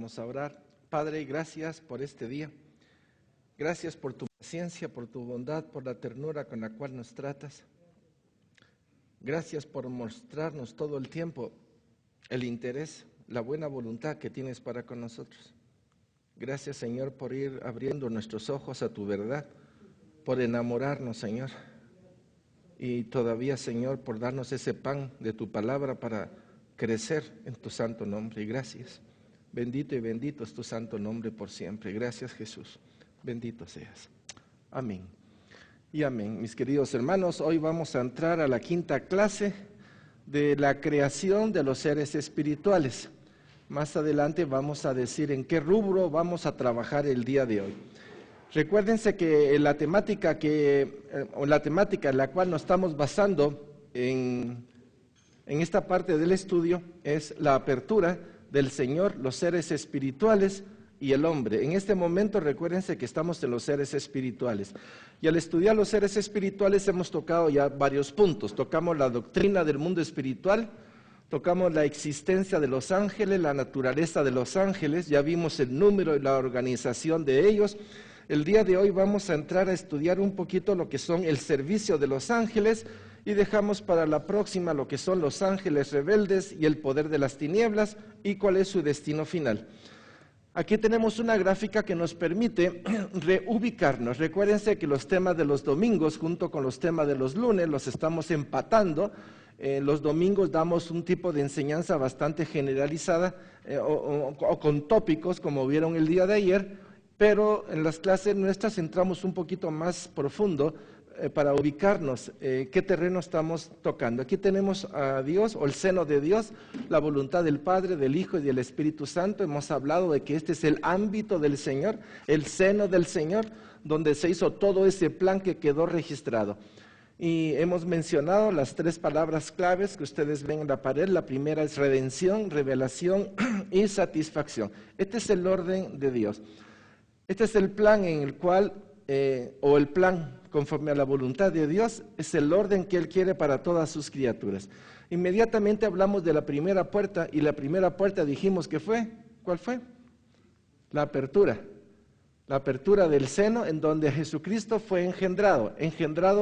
Vamos a orar. Padre, gracias por este día. Gracias por tu paciencia, por tu bondad, por la ternura con la cual nos tratas. Gracias por mostrarnos todo el tiempo el interés, la buena voluntad que tienes para con nosotros. Gracias, Señor, por ir abriendo nuestros ojos a tu verdad, por enamorarnos, Señor. Y todavía, Señor, por darnos ese pan de tu palabra para crecer en tu santo nombre. Y gracias. Bendito y bendito es tu santo nombre por siempre. Gracias, Jesús. Bendito seas. Amén. Y amén. Mis queridos hermanos, hoy vamos a entrar a la quinta clase de la creación de los seres espirituales. Más adelante vamos a decir en qué rubro vamos a trabajar el día de hoy. Recuérdense que la temática en la cual nos estamos basando en esta parte del estudio es la apertura del Señor, los seres espirituales y el hombre. En este momento recuérdense que estamos en los seres espirituales. Y al estudiar los seres espirituales hemos tocado ya varios puntos. Tocamos la doctrina del mundo espiritual, tocamos la existencia de los ángeles, la naturaleza de los ángeles, ya vimos el número y la organización de ellos. El día de hoy vamos a entrar a estudiar un poquito lo que son el servicio de los ángeles y dejamos para la próxima lo que son los ángeles rebeldes y el poder de las tinieblas y cuál es su destino final. Aquí tenemos una gráfica que nos permite reubicarnos. Recuérdense que los temas de los domingos junto con los temas de los lunes los estamos empatando. Los domingos damos un tipo de enseñanza bastante generalizada o con tópicos como vieron el día de ayer, pero en las clases nuestras entramos un poquito más profundo para ubicarnos qué terreno estamos tocando. Aquí tenemos a Dios, o el seno de Dios, la voluntad del Padre, del Hijo y del Espíritu Santo. Hemos hablado de que este es el ámbito del Señor, el seno del Señor, donde se hizo todo ese plan que quedó registrado. Y hemos mencionado las tres palabras claves que ustedes ven en la pared. La primera es redención, revelación y satisfacción. Este es el orden de Dios. Este es el plan en el cual, o el plan conforme a la voluntad de Dios, es el orden que Él quiere para todas sus criaturas. Inmediatamente hablamos de la primera puerta, y la primera puerta dijimos que fue, ¿cuál fue? La apertura del seno en donde Jesucristo fue engendrado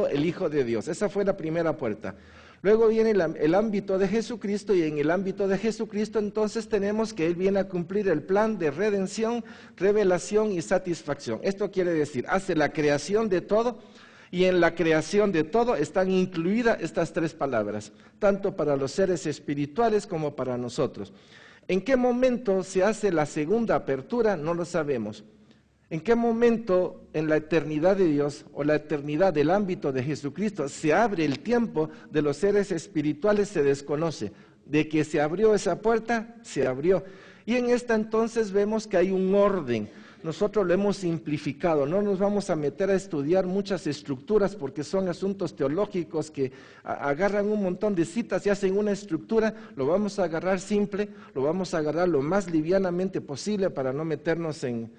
el Hijo de Dios. Esa fue la primera puerta. Luego viene el ámbito de Jesucristo, y en el ámbito de Jesucristo entonces tenemos que Él viene a cumplir el plan de redención, revelación y satisfacción. Esto quiere decir, hace la creación de todo, y en la creación de todo están incluidas estas tres palabras, tanto para los seres espirituales como para nosotros. ¿En qué momento se hace la segunda apertura? No lo sabemos. ¿En qué momento en la eternidad de Dios o la eternidad del ámbito de Jesucristo se abre el tiempo de los seres espirituales? Se desconoce. De que se abrió esa puerta, se abrió. Y en esta entonces vemos que hay un orden. Nosotros lo hemos simplificado. No nos vamos a meter a estudiar muchas estructuras porque son asuntos teológicos que agarran un montón de citas y hacen una estructura. Lo vamos a agarrar simple, lo vamos a agarrar lo más livianamente posible para no meternos en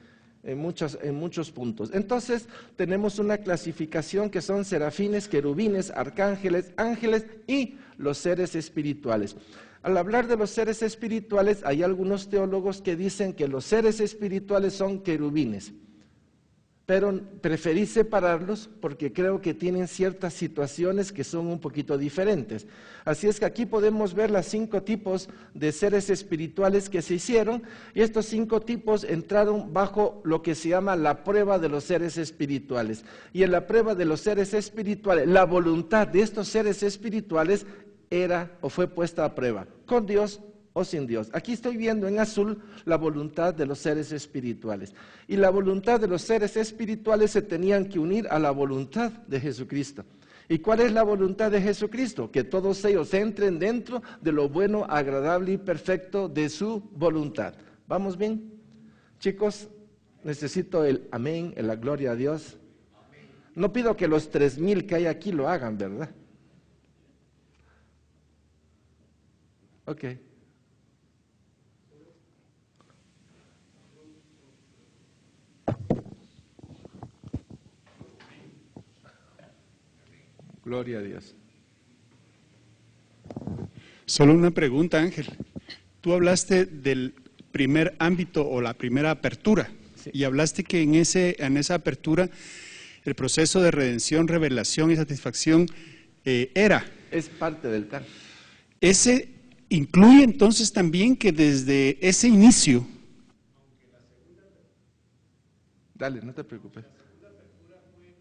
muchos puntos. Entonces tenemos una clasificación que son serafines, querubines, arcángeles, ángeles y los seres espirituales. Al hablar de los seres espirituales, hay algunos teólogos que dicen que los seres espirituales son querubines, pero preferí separarlos porque creo que tienen ciertas situaciones que son un poquito diferentes. Así es que aquí podemos ver los 5 tipos de seres espirituales que se hicieron, y estos 5 tipos entraron bajo lo que se llama la prueba de los seres espirituales. Y en la prueba de los seres espirituales, la voluntad de estos seres espirituales era o fue puesta a prueba, con Dios o sin Dios. Aquí estoy viendo en azul la voluntad de los seres espirituales. Y la voluntad de los seres espirituales se tenían que unir a la voluntad de Jesucristo. ¿Y cuál es la voluntad de Jesucristo? Que todos ellos entren dentro de lo bueno, agradable y perfecto de su voluntad. ¿Vamos bien? Chicos, necesito el amén, la gloria a Dios. No pido que los 3,000 que hay aquí lo hagan, ¿verdad? Ok. Gloria a Dios. Solo una pregunta, Ángel. Tú hablaste del primer ámbito o la primera apertura. Sí. Y hablaste que en esa apertura el proceso de redención, revelación y satisfacción es parte del plan. Ese incluye entonces también que desde ese inicio. Dale, no te preocupes. La segunda apertura fue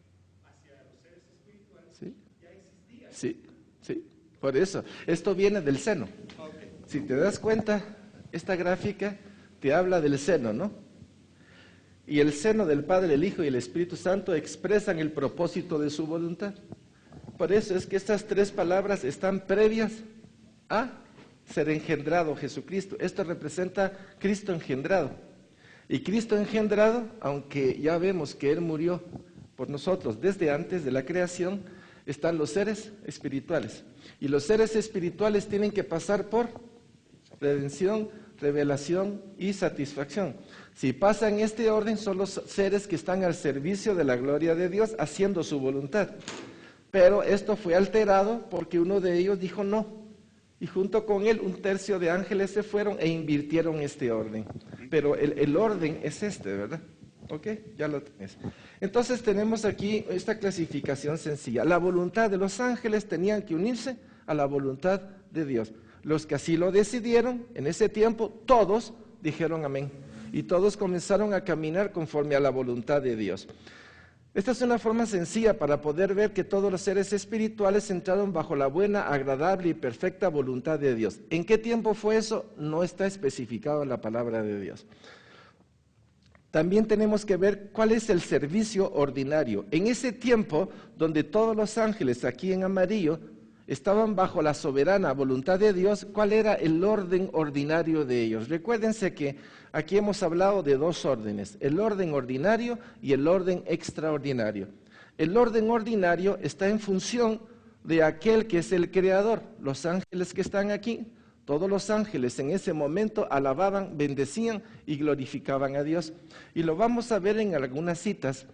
hacia los seres espirituales. Sí. Ya existía. Sí, sí. Por eso, esto viene del seno. Okay. Si te das cuenta, esta gráfica te habla del seno, ¿no? Y el seno del Padre, el Hijo y el Espíritu Santo expresan el propósito de su voluntad. Por eso es que estas tres palabras están previas a ser engendrado Jesucristo. Esto representa Cristo engendrado. Y Cristo engendrado, aunque ya vemos que Él murió por nosotros desde antes de la creación, están los seres espirituales. Y los seres espirituales tienen que pasar por redención, revelación y satisfacción. Si pasan este orden, son los seres que están al servicio de la gloria de Dios, haciendo su voluntad. Pero esto fue alterado porque uno de ellos dijo no. Y junto con él, un tercio de ángeles se fueron e invirtieron este orden. Pero el orden es este, ¿verdad? ¿Ok? Ya lo tienes. Entonces tenemos aquí esta clasificación sencilla. La voluntad de los ángeles tenían que unirse a la voluntad de Dios. Los que así lo decidieron, en ese tiempo, todos dijeron amén. Y todos comenzaron a caminar conforme a la voluntad de Dios. Esta es una forma sencilla para poder ver que todos los seres espirituales entraron bajo la buena, agradable y perfecta voluntad de Dios. ¿En qué tiempo fue eso? No está especificado en la palabra de Dios. También tenemos que ver cuál es el servicio ordinario. En ese tiempo, donde todos los ángeles, aquí en amarillo, estaban bajo la soberana voluntad de Dios, ¿cuál era el orden ordinario de ellos? Recuérdense que aquí hemos hablado de dos órdenes, el orden ordinario y el orden extraordinario. El orden ordinario está en función de aquel que es el creador. Los ángeles que están aquí, todos los ángeles en ese momento alababan, bendecían y glorificaban a Dios. Y lo vamos a ver en algunas citas.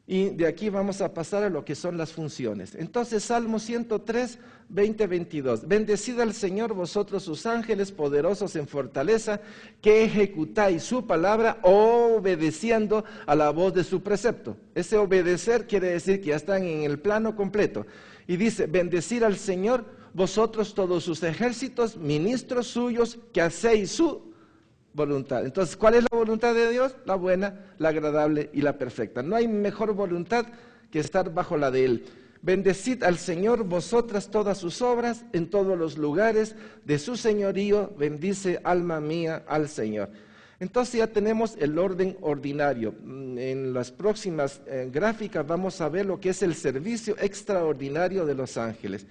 Y de aquí vamos a pasar a lo que son las funciones. Entonces, Salmo 103, 20, 22. Bendecid al Señor vosotros sus ángeles poderosos en fortaleza, que ejecutáis su palabra obedeciendo a la voz de su precepto. Ese obedecer quiere decir que ya están en el plano completo. Y dice, bendecid al Señor vosotros todos sus ejércitos, ministros suyos, que hacéis su voluntad. Entonces, ¿cuál es la voluntad de Dios? La buena, la agradable y la perfecta. No hay mejor voluntad que estar bajo la de Él. Bendecid al Señor vosotras todas sus obras en todos los lugares de su señorío. Bendice alma mía al Señor. Entonces ya tenemos el orden ordinario. En las próximas gráficas vamos a ver lo que es el servicio extraordinario de los ángeles.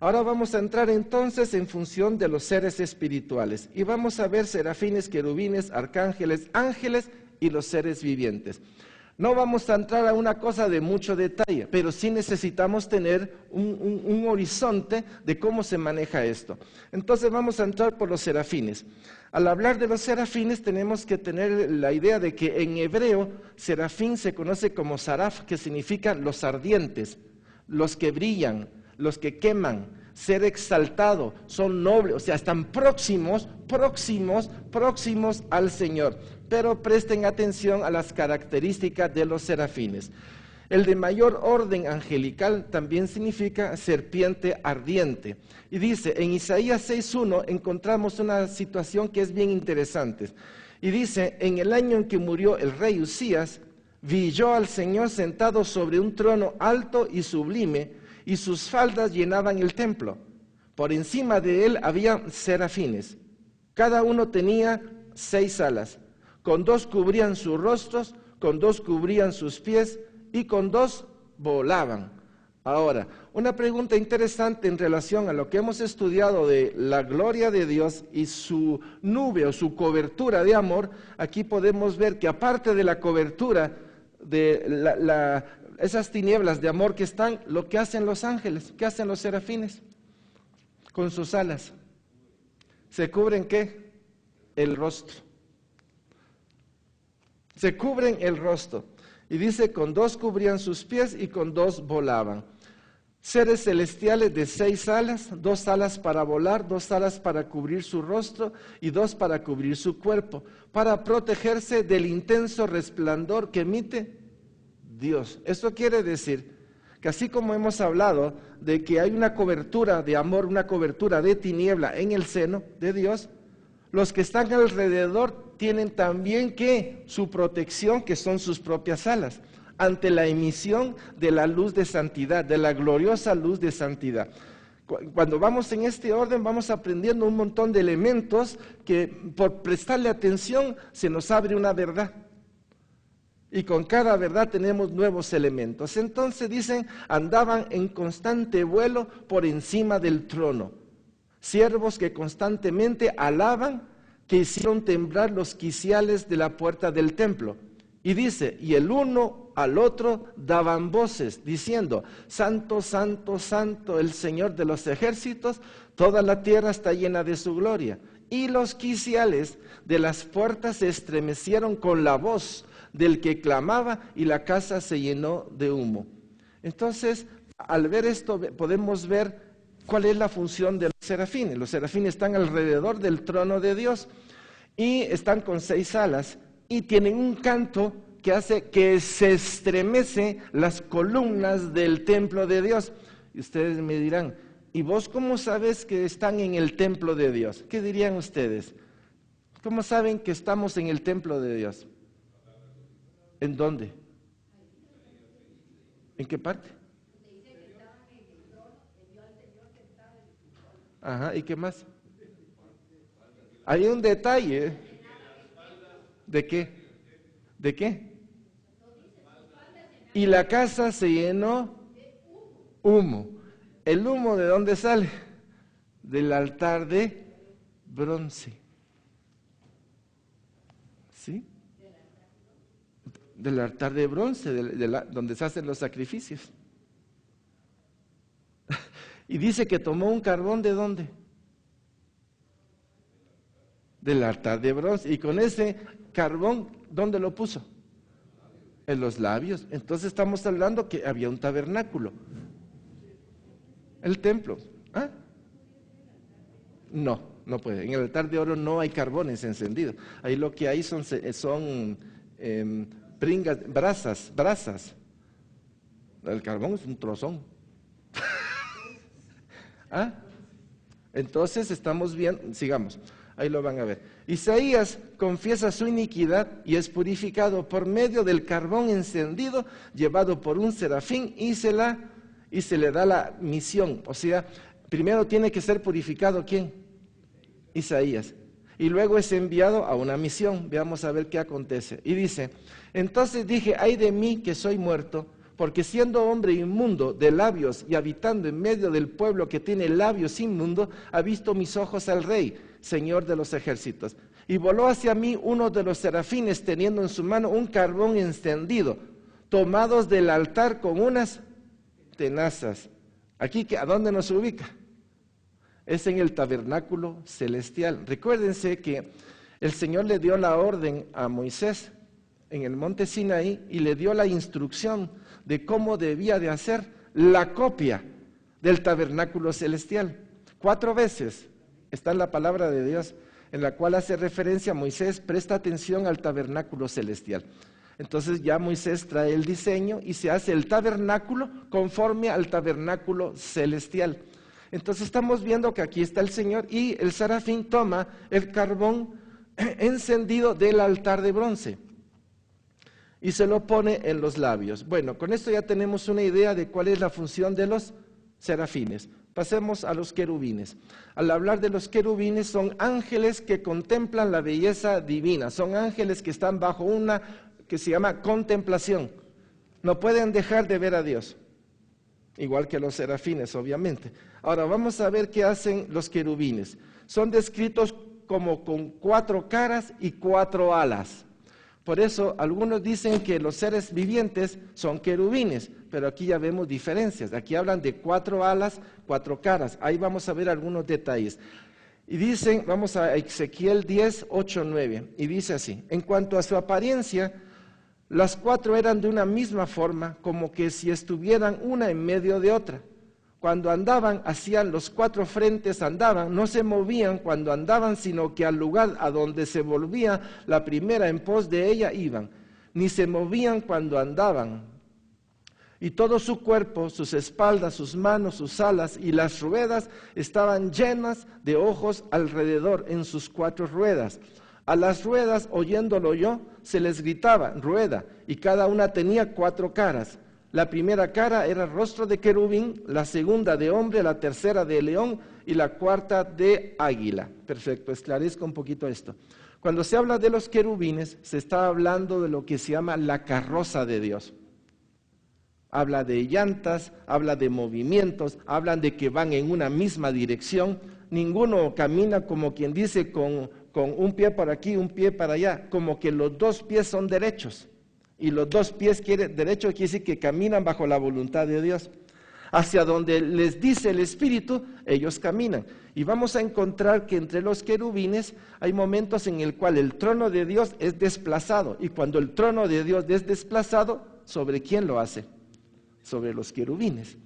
Ahora vamos a entrar entonces en función de los seres espirituales y vamos a ver serafines, querubines, arcángeles, ángeles y los seres vivientes. No vamos a entrar a una cosa de mucho detalle, pero sí necesitamos tener un horizonte de cómo se maneja esto. Entonces vamos a entrar por los serafines. Al hablar de los serafines tenemos que tener la idea de que en hebreo serafín se conoce como saraf, que significa los ardientes, los que brillan, los que queman, ser exaltado, son nobles, o sea, están próximos al Señor. Pero presten atención a las características de los serafines. El de mayor orden angelical también significa serpiente ardiente. Y dice, en Isaías 6:1 encontramos una situación que es bien interesante. Y dice, en el año en que murió el rey Usías, vi yo al Señor sentado sobre un trono alto y sublime, y sus faldas llenaban el templo. Por encima de él había serafines. Cada uno tenía 6 alas. Con 2 cubrían sus rostros, con 2 cubrían sus pies, y con 2 volaban. Ahora, una pregunta interesante en relación a lo que hemos estudiado de la gloria de Dios y su nube o su cobertura de amor. Aquí podemos ver que aparte de la cobertura de esas tinieblas de amor que están, lo que hacen los ángeles, ¿qué hacen los serafines? Con sus alas. ¿Se cubren qué? El rostro. Se cubren el rostro. Y dice, con 2 cubrían sus pies y con 2 volaban. seres celestiales de 6 alas, 2 alas para volar, 2 alas para cubrir su rostro y 2 para cubrir su cuerpo, para protegerse del intenso resplandor que emite Dios. Esto quiere decir que así como hemos hablado de que hay una cobertura de amor, una cobertura de tiniebla en el seno de Dios, los que están alrededor tienen también que su protección, que son sus propias alas, ante la emisión de la luz de santidad, de la gloriosa luz de santidad. Cuando vamos en este orden, vamos aprendiendo un montón de elementos que por prestarle atención se nos abre una verdad. Y con cada verdad tenemos nuevos elementos. Entonces dicen, andaban en constante vuelo por encima del trono. Siervos que constantemente alaban, que hicieron temblar los quiciales de la puerta del templo. Y dice, y el uno al otro daban voces, diciendo, Santo, Santo, Santo, el Señor de los ejércitos, toda la tierra está llena de su gloria. Y los quiciales de las puertas se estremecieron con la voz del que clamaba, y la casa se llenó de humo. Entonces, al ver esto, podemos ver cuál es la función de los serafines. Los serafines están alrededor del trono de Dios y están con 6 alas y tienen un canto que hace que se estremece las columnas del templo de Dios. Y ustedes me dirán, ¿y vos cómo sabes que están en el templo de Dios? ¿Qué dirían ustedes? ¿Cómo saben que estamos en el templo de Dios? ¿En dónde? ¿En qué parte? Ajá, ¿y qué más? Hay un detalle. ¿De qué? ¿De qué? Y la casa se llenó humo. ¿El humo de dónde sale? Del altar de bronce. ¿Sí? Del altar de bronce, donde se hacen los sacrificios. Y dice que tomó un carbón, ¿de dónde? Del altar de bronce. Y con ese carbón, ¿dónde lo puso? En los labios. Entonces estamos hablando que había un tabernáculo. El templo. ¿Ah? No, no puede. En el altar de oro no hay carbones encendidos. Ahí lo que hay son brasas. El carbón es un trozón. ¿Ah? Entonces estamos bien, sigamos, ahí lo van a ver. Isaías confiesa su iniquidad y es purificado por medio del carbón encendido llevado por un serafín y se le da la misión. O sea, primero tiene que ser purificado, ¿quién? Isaías. Y luego es enviado a una misión. Veamos a ver qué acontece. Y dice, entonces dije, ay de mí que soy muerto, porque siendo hombre inmundo de labios y habitando en medio del pueblo que tiene labios inmundos, ha visto mis ojos al Rey, Señor de los ejércitos. Y voló hacia mí uno de los serafines teniendo en su mano un carbón encendido, tomados del altar con unas tenazas. Aquí, ¿a dónde nos ubica? Es en el tabernáculo celestial. Recuérdense que el Señor le dio la orden a Moisés en el monte Sinaí y le dio la instrucción de cómo debía de hacer la copia del tabernáculo celestial. 4 veces está en la palabra de Dios en la cual hace referencia a Moisés, presta atención al tabernáculo celestial. Entonces ya Moisés trae el diseño y se hace el tabernáculo conforme al tabernáculo celestial. Entonces estamos viendo que aquí está el Señor y el serafín toma el carbón encendido del altar de bronce y se lo pone en los labios. Bueno, con esto ya tenemos una idea de cuál es la función de los serafines. Pasemos a los querubines. Al hablar de los querubines, son ángeles que contemplan la belleza divina, son ángeles que están bajo una que se llama contemplación. No pueden dejar de ver a Dios, igual que los serafines, obviamente. Ahora vamos a ver qué hacen los querubines. Son descritos como con 4 caras y 4 alas. Por eso algunos dicen que los seres vivientes son querubines, pero aquí ya vemos diferencias. Aquí hablan de 4 alas, 4 caras. Ahí vamos a ver algunos detalles. Y dicen, vamos a Ezequiel 10, 8, 9, y dice así, en cuanto a su apariencia, las 4 eran de una misma forma, como que si estuvieran una en medio de otra. Cuando andaban, hacían los 4 frentes, andaban, no se movían cuando andaban, sino que al lugar a donde se volvía la primera en pos de ella iban, ni se movían cuando andaban. Y todo su cuerpo, sus espaldas, sus manos, sus alas y las ruedas estaban llenas de ojos alrededor en sus 4 ruedas. A las ruedas, oyéndolo yo, se les gritaba, rueda, y cada una tenía 4 caras. La primera cara era rostro de querubín, la segunda de hombre, la tercera de león y la cuarta de águila. Perfecto, esclarezco un poquito esto. Cuando se habla de los querubines, se está hablando de lo que se llama la carroza de Dios. Habla de llantas, habla de movimientos, hablan de que van en una misma dirección. Ninguno camina como quien dice con un pie para aquí, un pie para allá, como que los 2 pies son derechos. Y los 2 pies derechos quiere decir que caminan bajo la voluntad de Dios. Hacia donde les dice el Espíritu, ellos caminan. Y vamos a encontrar que entre los querubines hay momentos en el cual el trono de Dios es desplazado. Y cuando el trono de Dios es desplazado, ¿sobre quién lo hace? Sobre los querubines.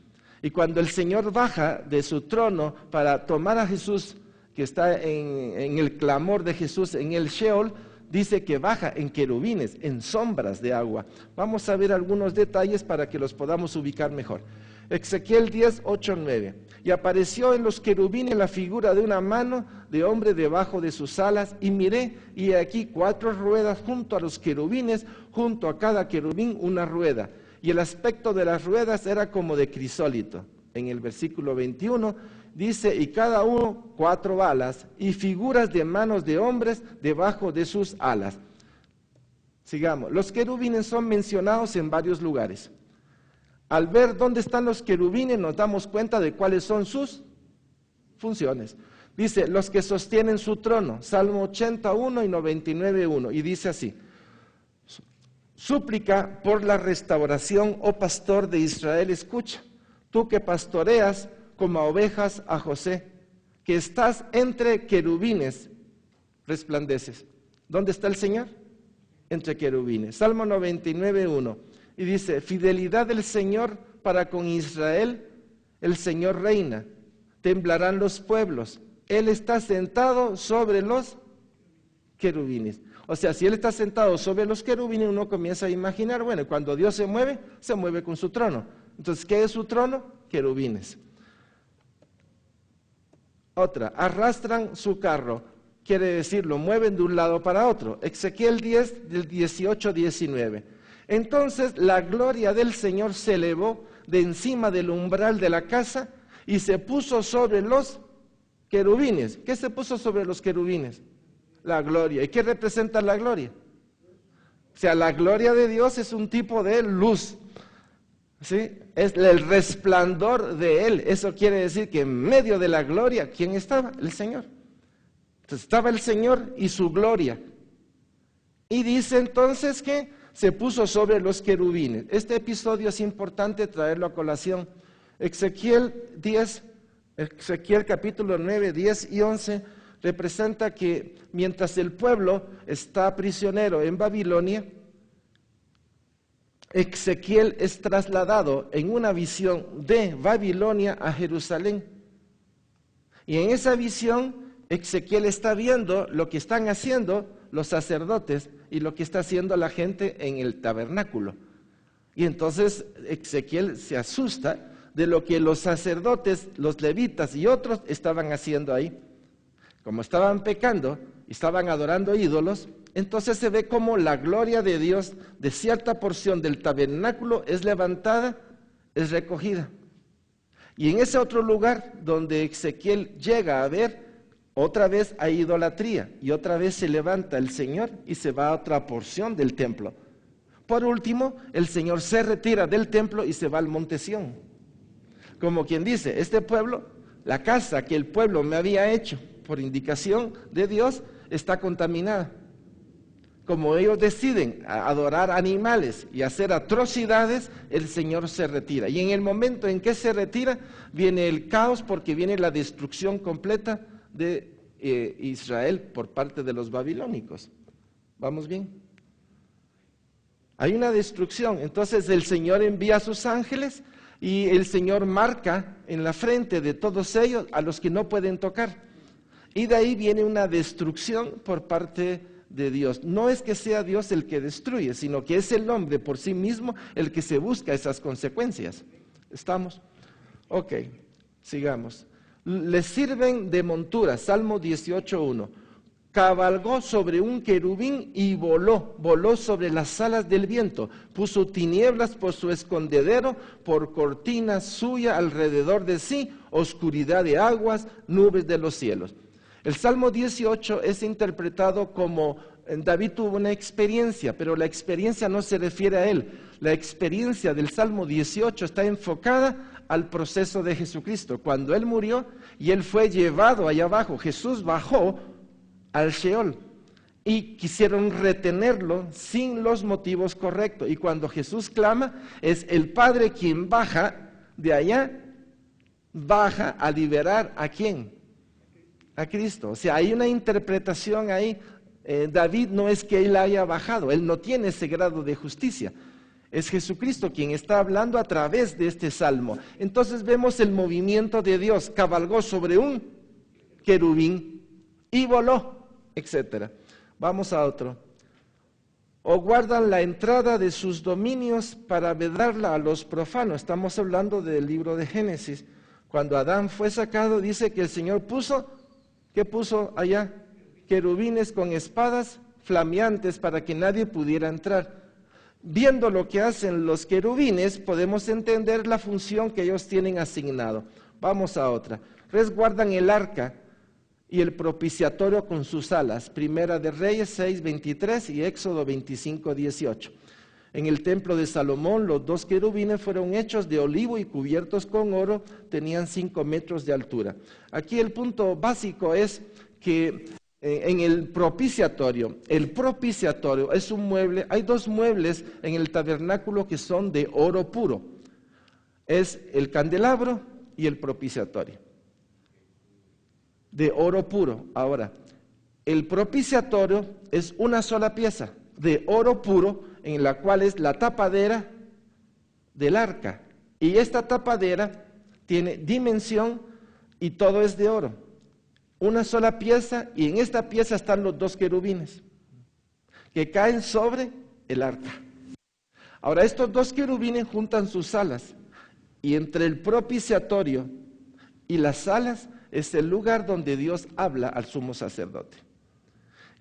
Y cuando el Señor baja de su trono para tomar a Jesús, que está en el clamor de Jesús en el Sheol, dice que baja en querubines, en sombras de agua. Vamos a ver algunos detalles para que los podamos ubicar mejor. Ezequiel 10, 8, 9. Y apareció en los querubines la figura de una mano de hombre debajo de sus alas, y miré, y aquí 4 ruedas junto a los querubines, junto a cada querubín una rueda. Y el aspecto de las ruedas era como de crisólito. En el versículo 21 dice, y cada uno 4 alas, y figuras de manos de hombres debajo de sus alas. Sigamos. Los querubines son mencionados en varios lugares. Al ver dónde están los querubines, nos damos cuenta de cuáles son sus funciones. Dice, los que sostienen su trono, Salmo 81 y 99:1, y dice así: súplica por la restauración, oh pastor de Israel, escucha, tú que pastoreas como a ovejas a José, que estás entre querubines, resplandeces. ¿Dónde está el Señor? Entre querubines. Salmo 99:1, y dice, fidelidad del Señor para con Israel, el Señor reina, temblarán los pueblos, Él está sentado sobre los querubines. O sea, si Él está sentado sobre los querubines, uno comienza a imaginar, bueno, cuando Dios se mueve con su trono. Entonces, ¿qué es su trono? Querubines. Otra, arrastran su carro, quiere decir, lo mueven de un lado para otro. Ezequiel 10, del 18-19. Entonces la gloria del Señor se elevó de encima del umbral de la casa y se puso sobre los querubines. ¿Qué se puso sobre los querubines? La gloria. ¿Y qué representa la gloria? O sea, la gloria de Dios es un tipo de luz, ¿sí? Es el resplandor de Él. Eso quiere decir que en medio de la gloria, ¿quién estaba? El Señor. Entonces estaba el Señor y su gloria. Y dice entonces que se puso sobre los querubines. Este episodio es importante traerlo a colación. Ezequiel capítulo 9, 10 y 11 representa que mientras el pueblo está prisionero en Babilonia, Ezequiel es trasladado en una visión de Babilonia a Jerusalén. Y en esa visión, Ezequiel está viendo lo que están haciendo los sacerdotes y lo que está haciendo la gente en el tabernáculo. Y entonces Ezequiel se asusta de lo que los sacerdotes, los levitas y otros estaban haciendo ahí. Como estaban pecando y estaban adorando ídolos, entonces se ve como la gloria de Dios de cierta porción del tabernáculo es levantada, es recogida. Y en ese otro lugar donde Ezequiel llega a ver, otra vez hay idolatría y otra vez se levanta el Señor y se va a otra porción del templo. Por último, el Señor se retira del templo y se va al monte Sión. Como quien dice, este pueblo, la casa que el pueblo me había hecho por indicación de Dios, está contaminada. Como ellos deciden adorar animales y hacer atrocidades, el Señor se retira. Y en el momento en que se retira, viene el caos porque viene la destrucción completa de Israel por parte de los babilónicos. ¿Vamos bien? Hay una destrucción. Entonces el Señor envía a sus ángeles y el Señor marca en la frente de todos ellos a los que no pueden tocar. Y de ahí viene una destrucción por parte de Dios. No es que sea Dios el que destruye, sino que es el hombre por sí mismo el que se busca esas consecuencias. ¿Estamos? Ok, sigamos. Les sirven de montura, Salmo 18:1. Cabalgó sobre un querubín y voló sobre las alas del viento, puso tinieblas por su escondedero, por cortina suya alrededor de sí, oscuridad de aguas, nubes de los cielos. El Salmo 18 es interpretado como David tuvo una experiencia, pero la experiencia no se refiere a él. La experiencia del Salmo 18 está enfocada al proceso de Jesucristo. Cuando él murió y él fue llevado allá abajo, Jesús bajó al Sheol y quisieron retenerlo sin los motivos correctos. Y cuando Jesús clama, es el Padre quien baja de allá, baja a liberar ¿a quién? A Cristo. O sea, hay una interpretación ahí. David no es que él haya bajado, él no tiene ese grado de justicia. Es Jesucristo quien está hablando a través de este salmo. Entonces vemos el movimiento de Dios, cabalgó sobre un querubín y voló, etc. Vamos a otro. O guardan la entrada de sus dominios para vedarla a los profanos. Estamos hablando del libro de Génesis. Cuando Adán fue sacado, dice que el Señor puso, ¿qué puso allá? Querubines con espadas flameantes para que nadie pudiera entrar. Viendo lo que hacen los querubines, podemos entender la función que ellos tienen asignado. Vamos a otra. Resguardan el arca y el propiciatorio con sus alas. Primera de Reyes 6:23 y Éxodo 25:18. En el templo de Salomón, los dos querubines fueron hechos de olivo y cubiertos con oro, tenían 5 metros de altura. Aquí el punto básico es que en el propiciatorio es un mueble, hay dos muebles en el tabernáculo que son de oro puro, es el candelabro y el propiciatorio, de oro puro. Ahora, el propiciatorio es una sola pieza de oro puro, en la cual es la tapadera del arca, y esta tapadera tiene dimensión y todo es de oro. Una sola pieza, y en esta pieza están los dos querubines que caen sobre el arca. Ahora, estos dos querubines juntan sus alas, y entre el propiciatorio y las alas es el lugar donde Dios habla al sumo sacerdote.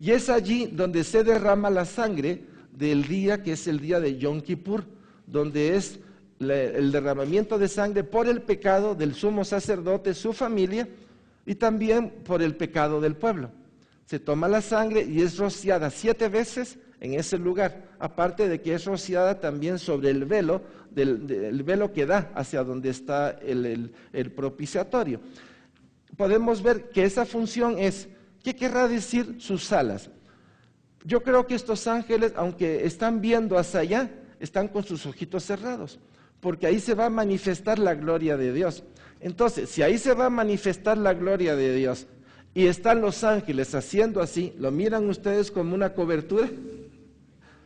Y es allí donde se derrama la sangre del día que es el día de Yom Kippur, donde es el derramamiento de sangre por el pecado del sumo sacerdote, su familia, y también por el pecado del pueblo. Se toma la sangre y es rociada 7 veces en ese lugar, aparte de que es rociada también sobre el velo, el velo que da hacia donde está el propiciatorio. Podemos ver que esa función es, ¿qué querrá decir sus alas? Yo creo que estos ángeles, aunque están viendo hacia allá, están con sus ojitos cerrados, porque ahí se va a manifestar la gloria de Dios. Entonces, si ahí se va a manifestar la gloria de Dios y están los ángeles haciendo así, ¿lo miran ustedes como una cobertura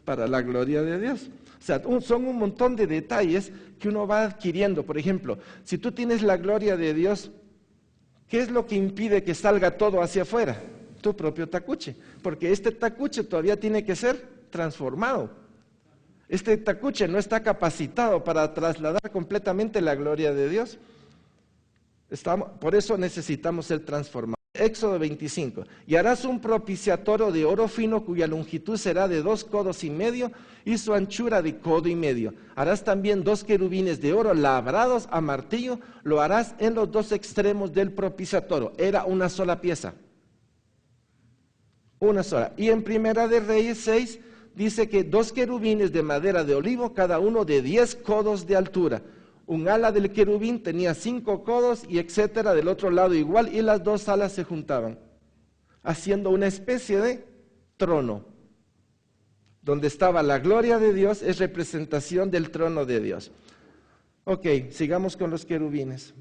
para la gloria de Dios? O sea, son un montón de detalles que uno va adquiriendo. Por ejemplo, si tú tienes la gloria de Dios, ¿qué es lo que impide que salga todo hacia afuera? Tu propio tacuche, porque este tacuche todavía tiene que ser transformado. Este tacuche no está capacitado para trasladar completamente la gloria de Dios. Por eso necesitamos ser transformados. Éxodo 25. Y harás un propiciatorio de oro fino cuya longitud será de 2,5 codos y su anchura de 1,5 codos. Harás también 2 querubines de oro labrados a martillo, lo harás en los 2 extremos del propiciatorio. Era una sola pieza. Una sola. Y en Primera de Reyes 6 dice que 2 querubines de madera de olivo, cada uno de 10 codos de altura. Un ala del querubín tenía 5 codos y etcétera, del otro lado igual, y las 2 alas se juntaban, haciendo una especie de trono. Donde estaba la gloria de Dios es representación del trono de Dios. Ok, sigamos con los querubines.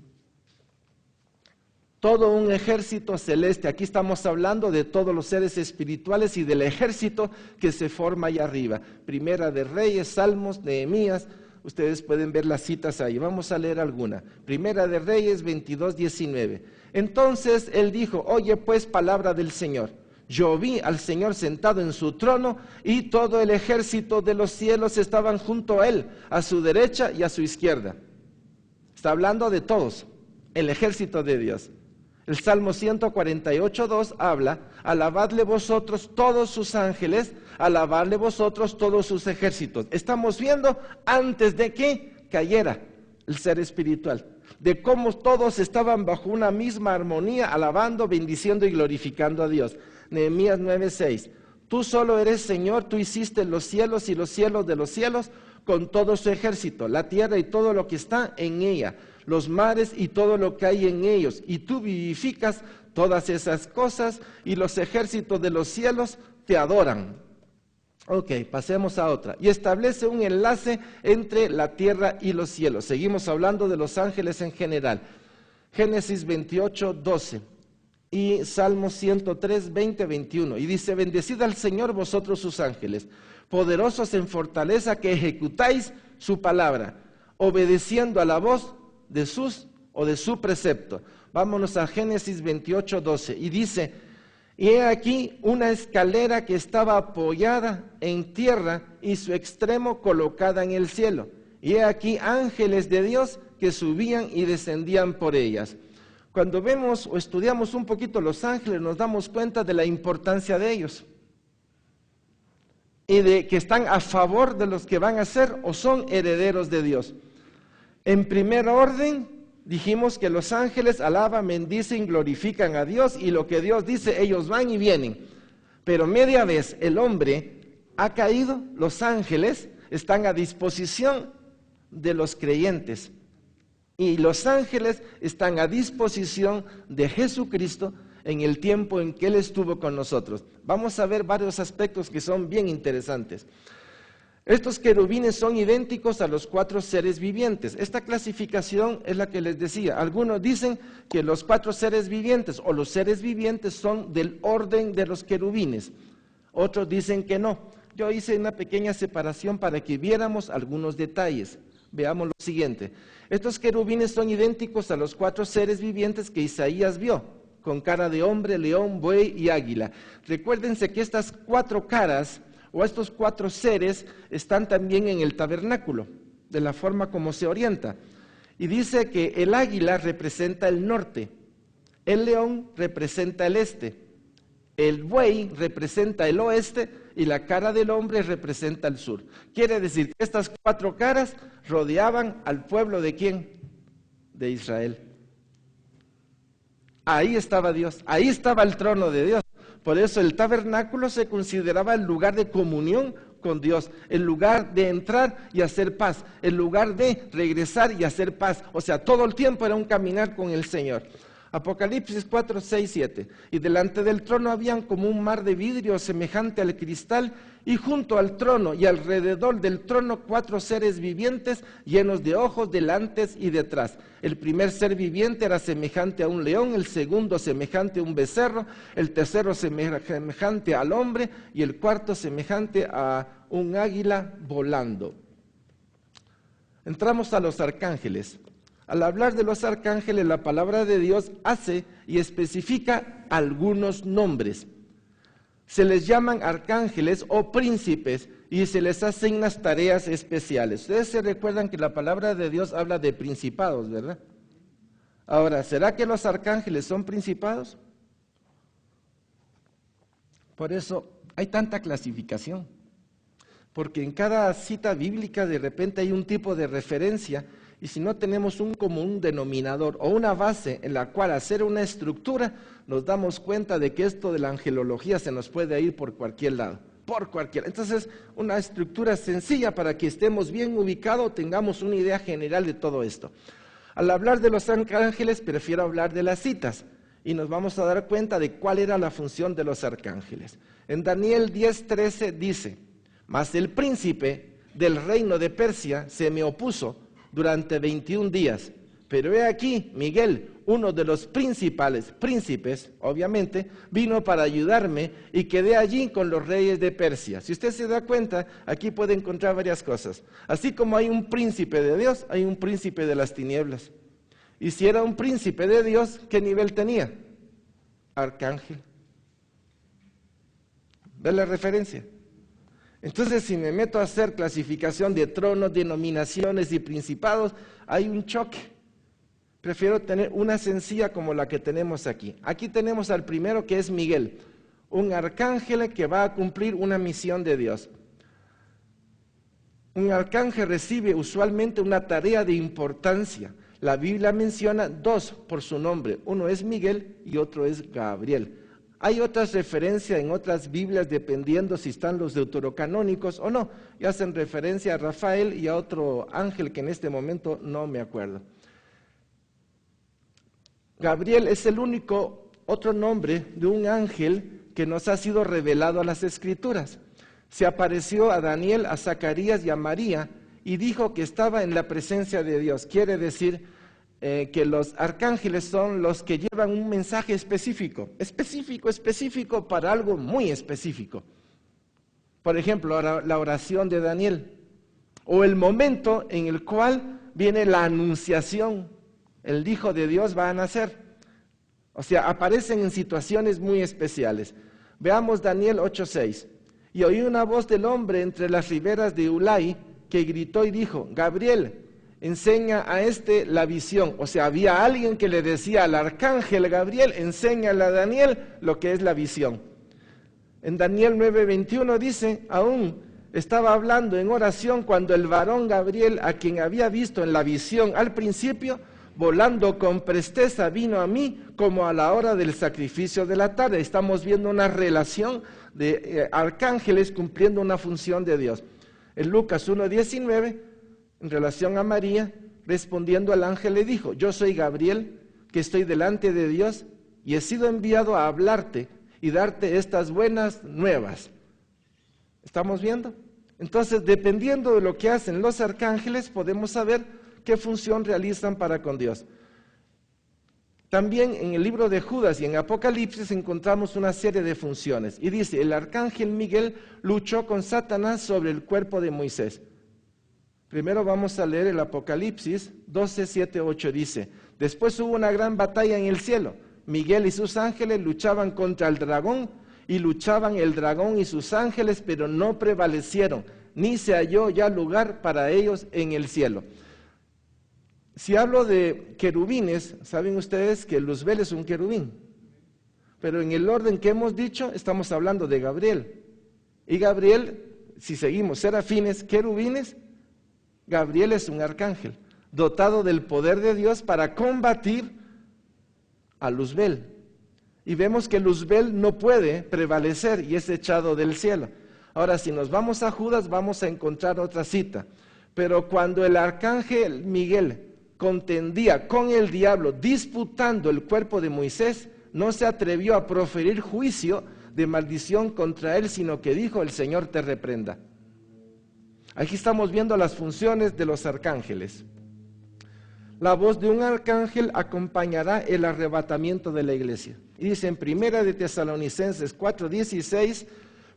Todo un ejército celeste, aquí estamos hablando de todos los seres espirituales y del ejército que se forma allá arriba. Primera de Reyes, Salmos, Nehemías, Ustedes pueden ver las citas ahí, vamos a leer alguna. Primera de Reyes 22:19. Entonces él dijo, oye pues palabra del Señor. Yo vi al Señor sentado en su trono y todo el ejército de los cielos estaban junto a él, a su derecha y a su izquierda. Está hablando de todos, el ejército de Dios. El Salmo 148:2 habla, alabadle vosotros todos sus ángeles, alabadle vosotros todos sus ejércitos. Estamos viendo antes de que cayera el ser espiritual, de cómo todos estaban bajo una misma armonía, alabando, bendiciendo y glorificando a Dios. Nehemías 9:6, tú solo eres Señor, tú hiciste los cielos y los cielos de los cielos con todo su ejército, la tierra y todo lo que está en ella, los mares y todo lo que hay en ellos, y tú vivificas todas esas cosas y los ejércitos de los cielos te adoran. Ok, pasemos a otra. Y establece un enlace entre la tierra y los cielos. Seguimos hablando de los ángeles en general. Génesis 28:12 y Salmo 103, 20, 21. Y dice, bendecid al Señor vosotros sus ángeles, poderosos en fortaleza que ejecutáis su palabra, obedeciendo a la voz de su precepto. Vámonos a Génesis 28:12 y dice, y he aquí una escalera que estaba apoyada en tierra y su extremo colocada en el cielo, y he aquí ángeles de Dios que subían y descendían por ellas. Cuando vemos o estudiamos un poquito los ángeles nos damos cuenta de la importancia de ellos y de que están a favor de los que van a ser o son herederos de Dios. En primer orden, dijimos que los ángeles alaban, bendicen, glorifican a Dios y lo que Dios dice, ellos van y vienen. Pero media vez el hombre ha caído, los ángeles están a disposición de los creyentes. Y los ángeles están a disposición de Jesucristo en el tiempo en que Él estuvo con nosotros. Vamos a ver varios aspectos que son bien interesantes. Estos querubines son idénticos a los 4 seres vivientes. Esta clasificación es la que les decía. Algunos dicen que los 4 seres vivientes o los seres vivientes son del orden de los querubines. Otros dicen que no. Yo hice una pequeña separación para que viéramos algunos detalles. Veamos lo siguiente. Estos querubines son idénticos a los 4 seres vivientes que Isaías vio, con cara de hombre, león, buey y águila. Recuérdense que estas 4 caras o estos 4 seres están también en el tabernáculo, de la forma como se orienta. Y dice que el águila representa el norte, el león representa el este, el buey representa el oeste y la cara del hombre representa el sur. Quiere decir que estas 4 caras rodeaban al pueblo ¿de quién? De Israel. Ahí estaba Dios, ahí estaba el trono de Dios. Por eso el tabernáculo se consideraba el lugar de comunión con Dios, el lugar de entrar y hacer paz, el lugar de regresar y hacer paz. O sea, todo el tiempo era un caminar con el Señor. Apocalipsis 4, 6, 7. Y delante del trono habían como un mar de vidrio semejante al cristal, y junto al trono y alrededor del trono 4 seres vivientes llenos de ojos delante y detrás. El primer ser viviente era semejante a un león, el segundo semejante a un becerro, el tercero semejante al hombre y el cuarto semejante a un águila volando. Entramos a los arcángeles. Al hablar de los arcángeles, la palabra de Dios hace y especifica algunos nombres. Se les llaman arcángeles o príncipes y se les asignan tareas especiales. Ustedes se recuerdan que la palabra de Dios habla de principados, ¿verdad? Ahora, ¿será que los arcángeles son principados? Por eso hay tanta clasificación, porque en cada cita bíblica de repente hay un tipo de referencia. Y si no tenemos un común denominador o una base en la cual hacer una estructura, nos damos cuenta de que esto de la angelología se nos puede ir por cualquier lado, por cualquier. Entonces, una estructura sencilla para que estemos bien ubicados, tengamos una idea general de todo esto. Al hablar de los arcángeles, prefiero hablar de las citas y nos vamos a dar cuenta de cuál era la función de los arcángeles. En Daniel 10:13 dice, mas el príncipe del reino de Persia se me opuso durante 21 días, pero he aquí, Miguel, uno de los principales príncipes, obviamente, vino para ayudarme y quedé allí con los reyes de Persia. Si usted se da cuenta, aquí puede encontrar varias cosas. Así como hay un príncipe de Dios, hay un príncipe de las tinieblas. Y si era un príncipe de Dios, ¿qué nivel tenía? Arcángel. ¿Ve la referencia? Entonces, si me meto a hacer clasificación de tronos, denominaciones y principados, hay un choque. Prefiero tener una sencilla como la que tenemos aquí. Aquí tenemos al primero, que es Miguel, un arcángel que va a cumplir una misión de Dios. Un arcángel recibe usualmente una tarea de importancia. La Biblia menciona dos por su nombre, uno es Miguel y otro es Gabriel. Hay otras referencias en otras Biblias, dependiendo si están los deuterocanónicos o no, y hacen referencia a Rafael y a otro ángel que en este momento no me acuerdo. Gabriel es el único otro nombre de un ángel que nos ha sido revelado a las Escrituras. Se apareció a Daniel, a Zacarías y a María y dijo que estaba en la presencia de Dios. Quiere decir que los arcángeles son los que llevan un mensaje específico para algo muy específico. Por ejemplo, la oración de Daniel, o el momento en el cual viene la anunciación. El Hijo de Dios va a nacer. O sea, aparecen en situaciones muy especiales. Veamos Daniel 8:6. Y oí una voz del hombre entre las riberas de Ulai que gritó y dijo: Gabriel, enseña a este la visión. O sea, había alguien que le decía al arcángel Gabriel: enséñale a Daniel lo que es la visión. En Daniel 9:21 dice: aún estaba hablando en oración cuando el varón Gabriel, a quien había visto en la visión al principio, volando con presteza vino a mí como a la hora del sacrificio de la tarde. Estamos viendo una relación de arcángeles cumpliendo una función de Dios. En Lucas 1:19, en relación a María, respondiendo al ángel le dijo: yo soy Gabriel, que estoy delante de Dios y he sido enviado a hablarte y darte estas buenas nuevas. ¿Estamos viendo? Entonces, dependiendo de lo que hacen los arcángeles, podemos saber qué función realizan para con Dios. También en el libro de Judas y en Apocalipsis encontramos una serie de funciones. Y dice: el arcángel Miguel luchó con Satanás sobre el cuerpo de Moisés. Primero vamos a leer el Apocalipsis 12, 7, 8. Dice: después hubo una gran batalla en el cielo. Miguel y sus ángeles luchaban contra el dragón, y luchaban el dragón y sus ángeles, pero no prevalecieron, ni se halló ya lugar para ellos en el cielo. Si hablo de querubines, saben ustedes que Luzbel es un querubín, pero en el orden que hemos dicho estamos hablando de Gabriel. Y Gabriel, si seguimos serafines, querubines, Gabriel es un arcángel, dotado del poder de Dios para combatir a Luzbel. Y vemos que Luzbel no puede prevalecer y es echado del cielo. Ahora, si nos vamos a Judas, vamos a encontrar otra cita. Pero cuando el arcángel Miguel contendía con el diablo, disputando el cuerpo de Moisés, no se atrevió a proferir juicio de maldición contra él, sino que dijo: el Señor te reprenda. Aquí estamos viendo las funciones de los arcángeles. La voz de un arcángel acompañará el arrebatamiento de la iglesia. Y dice en 1 de Tesalonicenses 4:16: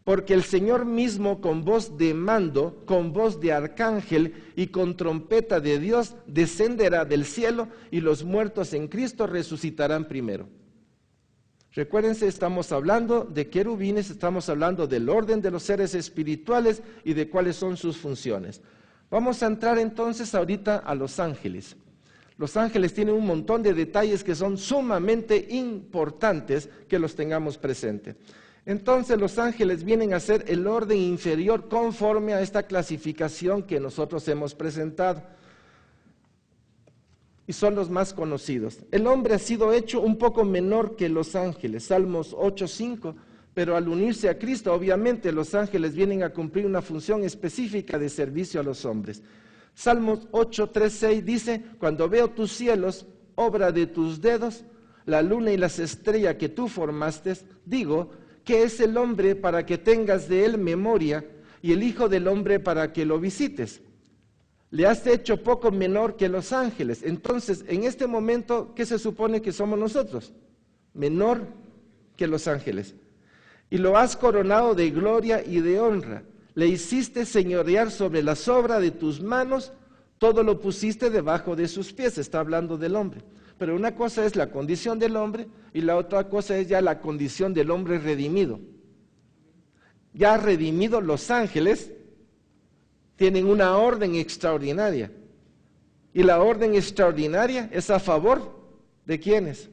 porque el Señor mismo con voz de mando, con voz de arcángel y con trompeta de Dios descenderá del cielo, y los muertos en Cristo resucitarán primero. Recuérdense, estamos hablando de querubines, estamos hablando del orden de los seres espirituales y de cuáles son sus funciones. Vamos a entrar entonces ahorita a los ángeles. Los ángeles tienen un montón de detalles que son sumamente importantes que los tengamos presentes. Entonces los ángeles vienen a ser el orden inferior conforme a esta clasificación que nosotros hemos presentado. Y son los más conocidos. El hombre ha sido hecho un poco menor que los ángeles, Salmos 8:5, pero al unirse a Cristo, obviamente los ángeles vienen a cumplir una función específica de servicio a los hombres. Salmos 8:3-6 dice: cuando veo tus cielos, obra de tus dedos, la luna y las estrellas que tú formaste, digo, ¿qué es el hombre para que tengas de él memoria, y el hijo del hombre para que lo visites? le has hecho poco menor que los ángeles. Entonces, en este momento, ¿qué se supone que somos nosotros? Menor que los ángeles. Y lo has coronado de gloria y de honra. Le hiciste señorear sobre la sobra de tus manos, todo lo pusiste debajo de sus pies. Está hablando del hombre. Pero una cosa es la condición del hombre y la otra cosa es ya la condición del hombre redimido. Ya redimidos, los ángeles tienen una orden extraordinaria. Y la orden extraordinaria es a favor de ¿quiénes?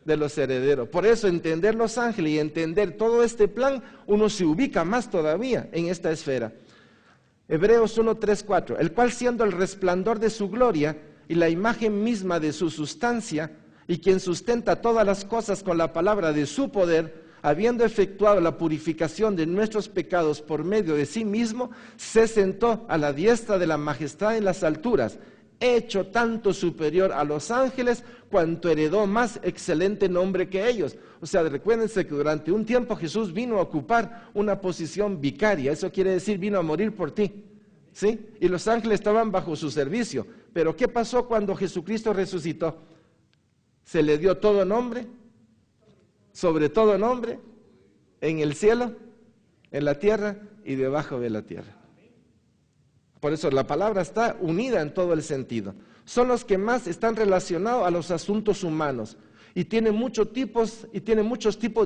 De los herederos. Por eso entender los ángeles y entender todo este plan, uno se ubica más todavía en esta esfera. Hebreos 1, 3, 4, el cual siendo el resplandor de su gloria y la imagen misma de su sustancia, y quien sustenta todas las cosas con la palabra de su poder, habiendo efectuado la purificación de nuestros pecados por medio de sí mismo, se sentó a la diestra de la majestad en las alturas, hecho tanto superior a los ángeles, cuanto heredó más excelente nombre que ellos. O sea, recuérdense que durante un tiempo Jesús vino a ocupar una posición vicaria, eso quiere decir vino a morir por ti, ¿sí? Y los ángeles estaban bajo su servicio. Pero ¿qué pasó cuando Jesucristo resucitó? Se le dio todo nombre, sobre todo nombre, en el cielo, en la tierra y debajo de la tierra. Por eso la palabra está unida en todo el sentido. Son los que más están relacionados a los asuntos humanos y tienen muchos tipos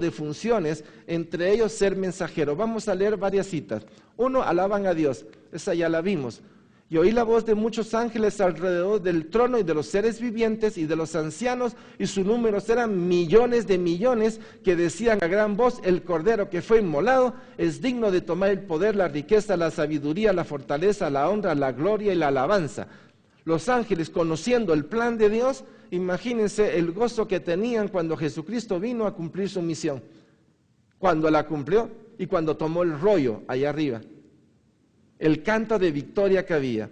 de funciones, entre ellos ser mensajero. Vamos a leer varias citas. Uno, alaban a Dios, esa ya la vimos. Y oí la voz de muchos ángeles alrededor del trono y de los seres vivientes y de los ancianos, y su número eran millones de millones, que decían a gran voz: el Cordero que fue inmolado es digno de tomar el poder, la riqueza, la sabiduría, la fortaleza, la honra, la gloria y la alabanza. Los ángeles, conociendo el plan de Dios, imagínense el gozo que tenían cuando Jesucristo vino a cumplir su misión. Cuando la cumplió y cuando tomó el rollo allá arriba. El canto de victoria que había.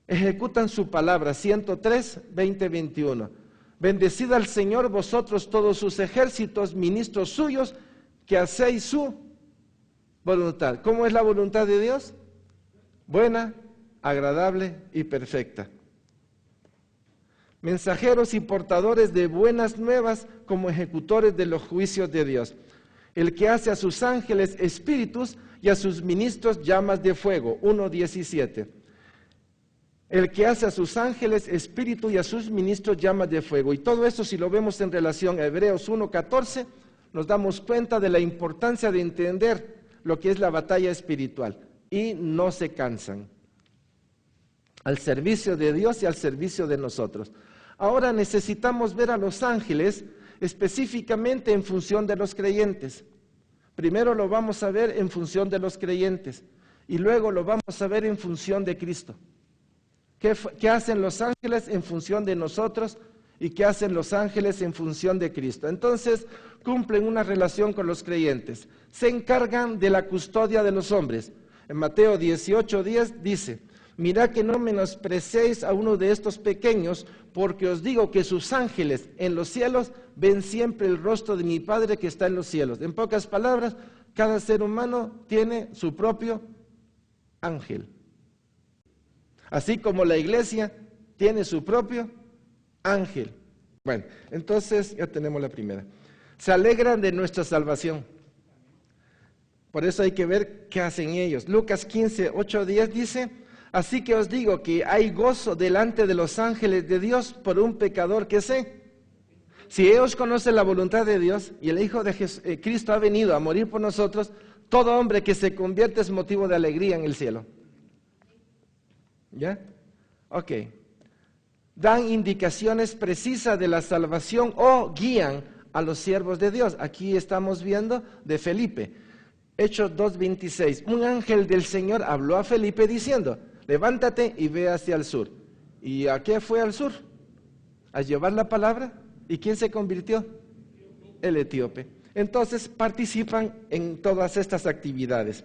Ejecutan su palabra, 103, 20, 21. Bendecid al Señor vosotros todos sus ejércitos, ministros suyos, que hacéis su voluntad. ¿Cómo es la voluntad de Dios? Buena, agradable y perfecta. Mensajeros y portadores de buenas nuevas, como ejecutores de los juicios de Dios. El que hace a sus ángeles espíritus y a sus ministros llamas de fuego, 1:17. El que hace a sus ángeles espíritu y a sus ministros llamas de fuego. Y todo eso, si lo vemos en relación a Hebreos 1:14, nos damos cuenta de la importancia de entender lo que es la batalla espiritual. Y no se cansan. Al servicio de Dios y al servicio de nosotros. Ahora necesitamos ver a los ángeles específicamente en función de los creyentes. Primero lo vamos a ver en función de los creyentes y luego lo vamos a ver en función de Cristo. ¿Qué hacen los ángeles en función de nosotros y qué hacen los ángeles en función de Cristo? Entonces, cumplen una relación con los creyentes. Se encargan de la custodia de los hombres. En Mateo 18:10 dice: mirad que no menosprecéis a uno de estos pequeños, porque os digo que sus ángeles en los cielos ven siempre el rostro de mi Padre que está en los cielos. En pocas palabras, cada ser humano tiene su propio ángel. Así como la iglesia tiene su propio ángel. Bueno, entonces ya tenemos la primera. Se alegran de nuestra salvación. Por eso hay que ver qué hacen ellos. Lucas 15, 8, 10 dice: así que os digo que hay gozo delante de los ángeles de Dios por un pecador que sé. Si ellos conocen la voluntad de Dios y el Hijo de Cristo ha venido a morir por nosotros, todo hombre que se convierte es motivo de alegría en el cielo. ¿Ya? Ok. Dan indicaciones precisas de la salvación o guían a los siervos de Dios. Aquí estamos viendo de Felipe. Hechos 2:26. Un ángel del Señor habló a Felipe diciendo: levántate y ve hacia el sur. ¿Y a qué fue al sur? A llevar la palabra. ¿Y quién se convirtió? El etíope. Entonces participan en todas estas actividades.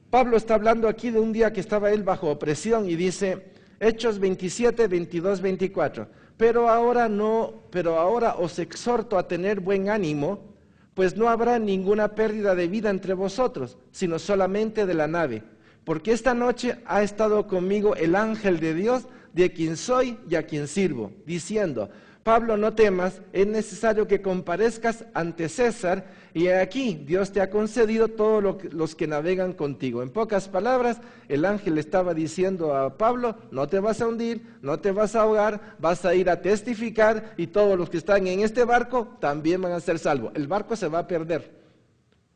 Pablo está hablando aquí de un día que estaba él bajo opresión y dice, Hechos 27, 22, 24. Pero ahora os exhorto a tener buen ánimo, pues no habrá ninguna pérdida de vida entre vosotros, sino solamente de la nave. porque esta noche ha estado conmigo el ángel de Dios, de quien soy y a quien sirvo, diciendo: Pablo, no temas, es necesario que comparezcas ante César, y aquí Dios te ha concedido todos los que navegan contigo. En pocas palabras, el ángel estaba diciendo a Pablo: no te vas a hundir, no te vas a ahogar, vas a ir a testificar, y todos los que están en este barco también van a ser salvos. El barco se va a perder.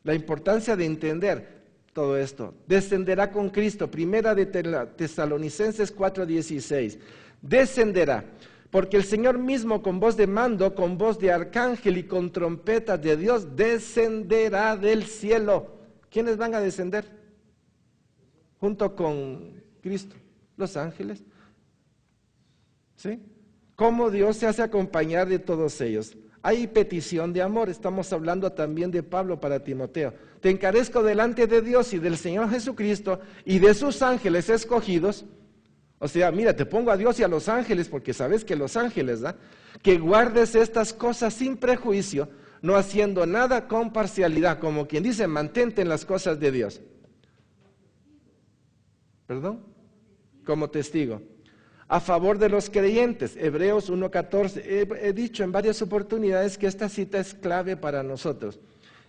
La importancia de entender todo esto. Descenderá con Cristo, primera de Tesalonicenses 4:16. Descenderá, porque el Señor mismo con voz de mando, con voz de arcángel y con trompeta de Dios, descenderá del cielo. ¿Quiénes van a descender? Junto con Cristo, los ángeles. ¿Sí? ¿Cómo Dios se hace acompañar de todos ellos? Hay petición de amor, estamos hablando también de Pablo para Timoteo. Te encarezco delante de Dios y del Señor Jesucristo y de sus ángeles escogidos. O sea, mira, te pongo a Dios y a los ángeles, porque sabes que los ángeles, ¿da? Que guardes estas cosas sin prejuicio, no haciendo nada con parcialidad, como quien dice, mantente en las cosas de Dios. ¿Perdón? Como testigo. A favor de los creyentes, Hebreos 1:14. He dicho en varias oportunidades que esta cita es clave para nosotros.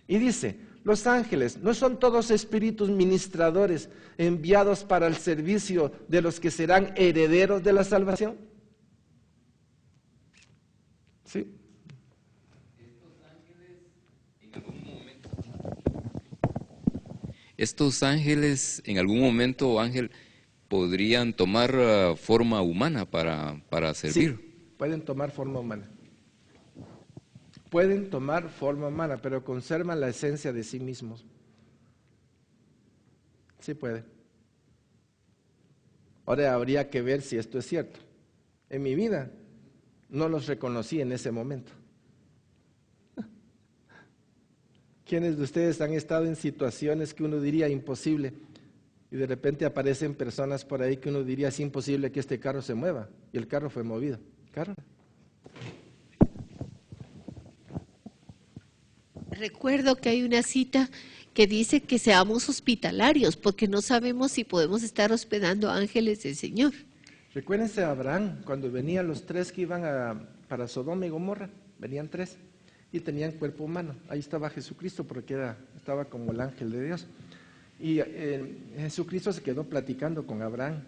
Y dice: los ángeles no son todos espíritus ministradores enviados para el servicio de los que serán herederos de la salvación. ¿Sí? Estos ángeles en algún momento, Ángel, podrían tomar forma humana para servir. Sí, pueden tomar forma humana. Pueden tomar forma humana, pero conservan la esencia de sí mismos. Sí puede. Ahora habría que ver si esto es cierto. En mi vida no los reconocí en ese momento. ¿Quiénes de ustedes han estado en situaciones que uno diría imposible? Y de repente aparecen personas por ahí que uno diría es imposible que este carro se mueva. Y el carro fue movido. ¿Carro? Recuerdo que hay una cita que dice que seamos hospitalarios, porque no sabemos si podemos estar hospedando ángeles del Señor. Recuérdense a Abraham, cuando venían los tres que iban para Sodoma y Gomorra, venían tres y tenían cuerpo humano. Ahí estaba Jesucristo, porque estaba como el ángel de Dios. Y Jesucristo se quedó platicando con Abraham,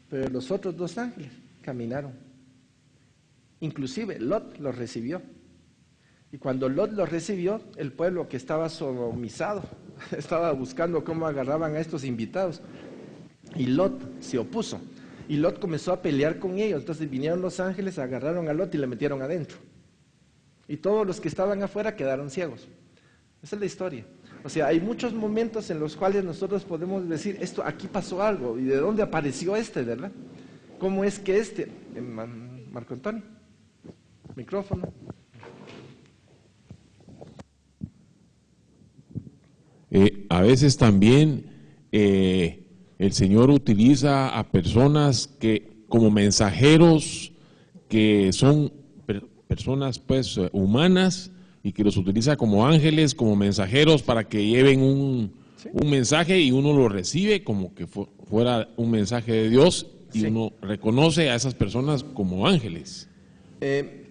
pero los otros dos ángeles caminaron. Inclusive Lot los recibió. Y cuando Lot los recibió, el pueblo que estaba sodomizado, estaba buscando cómo agarraban a estos invitados. Y Lot se opuso. Y Lot comenzó a pelear con ellos. Entonces vinieron los ángeles, agarraron a Lot y le metieron adentro. Y todos los que estaban afuera quedaron ciegos. Esa es la historia. O sea, hay muchos momentos en los cuales nosotros podemos decir, esto, aquí pasó algo. ¿Y de dónde apareció verdad? ¿Cómo es que Marco Antonio? Micrófono. A veces también el Señor utiliza a personas que como mensajeros, que son personas pues humanas, y que los utiliza como ángeles, como mensajeros para que lleven un mensaje, y uno lo recibe como que fuera un mensaje de Dios, y uno reconoce a esas personas como ángeles.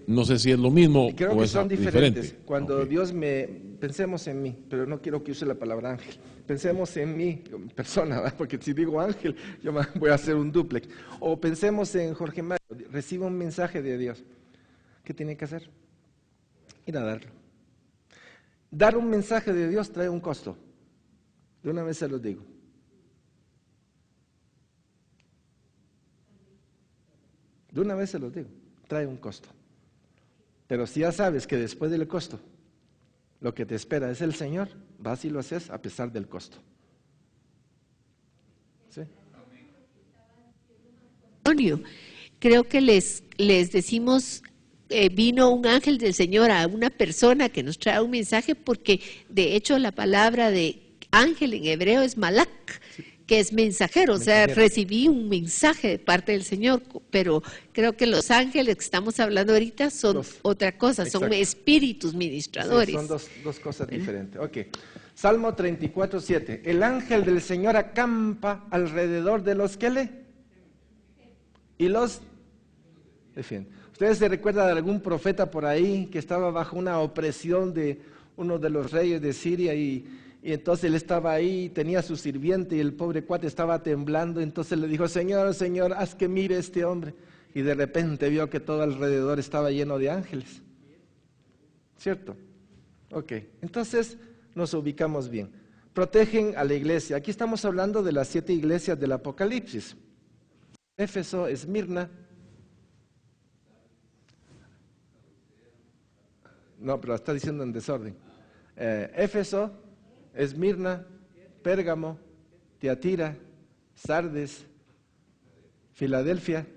No sé si es lo mismo creo o que es son diferentes. diferente. Cuando Dios pensemos en mí, pero no quiero que use la palabra ángel. Pensemos en mí, persona, ¿verdad? Porque si digo ángel, yo voy a hacer un dúplex. O pensemos en Jorge Mario, recibe un mensaje de Dios. ¿Qué tiene que hacer? Ir a darlo. Dar un mensaje de Dios trae un costo. De una vez se los digo. De una vez se los digo. Trae un costo. Pero si ya sabes que después del costo, lo que te espera es el Señor, vas y lo haces a pesar del costo. ¿Sí? Antonio, creo que les decimos, vino un ángel del Señor a una persona que nos trae un mensaje, porque de hecho la palabra de ángel en hebreo es malak, que es mensajero, o sea, Mensajero. recibí un mensaje de parte del Señor, pero creo que los ángeles que estamos hablando ahorita son otra cosa, son Exacto. espíritus ministradores. Sí, son dos cosas diferentes. Ok. Salmo 34:7. El ángel del Señor acampa alrededor de los que le y los defiende. ¿Ustedes se recuerdan de algún profeta por ahí que estaba bajo una opresión de uno de los reyes de Siria y entonces él estaba ahí, tenía su sirviente y el pobre cuate estaba temblando, entonces le dijo, Señor, Señor, haz que mire este hombre. Y de repente vio que todo alrededor estaba lleno de ángeles. ¿Cierto? Ok, entonces nos ubicamos bien. Protegen a la iglesia. Aquí estamos hablando de las 7 iglesias del Apocalipsis. Éfeso, Esmirna. No, pero está diciendo en desorden. Éfeso, Esmirna, Pérgamo, Tiatira, Sardes, Filadelfia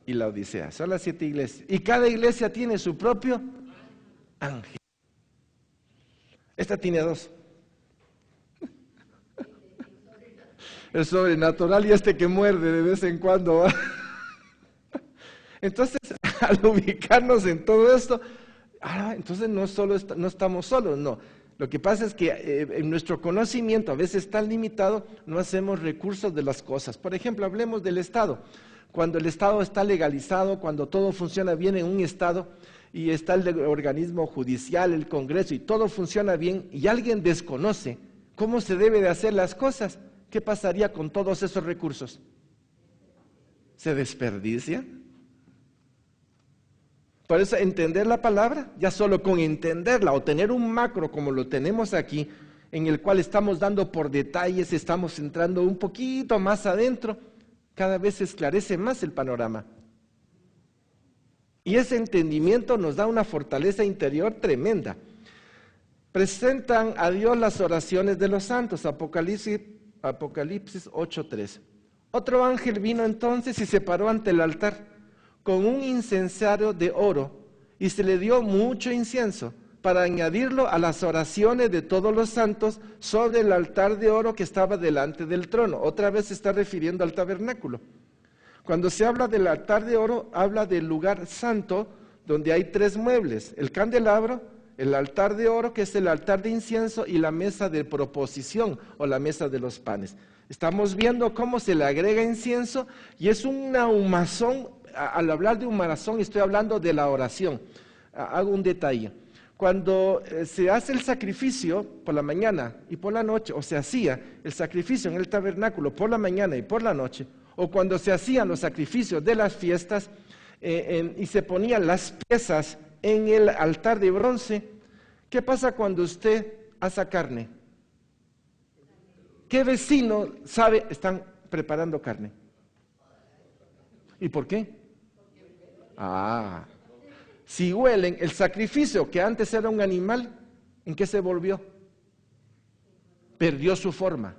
y la Odisea. Son las 7 iglesias. Y cada iglesia tiene su propio ángel. Esta tiene 2. El sobrenatural y este que muerde de vez en cuando. Entonces, al ubicarnos en todo esto, entonces no estamos solos, no. Lo que pasa es que en nuestro conocimiento a veces tan limitado, no hacemos recursos de las cosas. Por ejemplo, hablemos del Estado. Cuando el Estado está legalizado, cuando todo funciona bien en un Estado, y está el organismo judicial, el Congreso, y todo funciona bien, y alguien desconoce cómo se debe de hacer las cosas, ¿qué pasaría con todos esos recursos? ¿Se desperdicia? Por eso entender la palabra, ya solo con entenderla o tener un macro como lo tenemos aquí, en el cual estamos dando por detalles, estamos entrando un poquito más adentro, cada vez se esclarece más el panorama. Y ese entendimiento nos da una fortaleza interior tremenda. Presentan a Dios las oraciones de los santos, Apocalipsis 8:3. Otro ángel vino entonces y se paró ante el altar con un incensario de oro, y se le dio mucho incienso para añadirlo a las oraciones de todos los santos sobre el altar de oro que estaba delante del trono. Otra vez se está refiriendo al tabernáculo. Cuando se habla del altar de oro, habla del lugar santo donde hay 3 muebles: el candelabro, el altar de oro, que es el altar de incienso, y la mesa de proposición o la mesa de los panes. Estamos viendo cómo se le agrega incienso y es una humazón. Al hablar de humazón estoy hablando de la oración. Hago un detalle. Cuando se hace el sacrificio por la mañana y por la noche, o se hacía el sacrificio en el tabernáculo por la mañana y por la noche, o cuando se hacían los sacrificios de las fiestas y se ponían las piezas en el altar de bronce, ¿qué pasa cuando usted asa carne? ¿Qué vecino sabe están preparando carne? ¿Y por qué? Si huelen el sacrificio que antes era un animal, ¿en qué se volvió? Perdió su forma.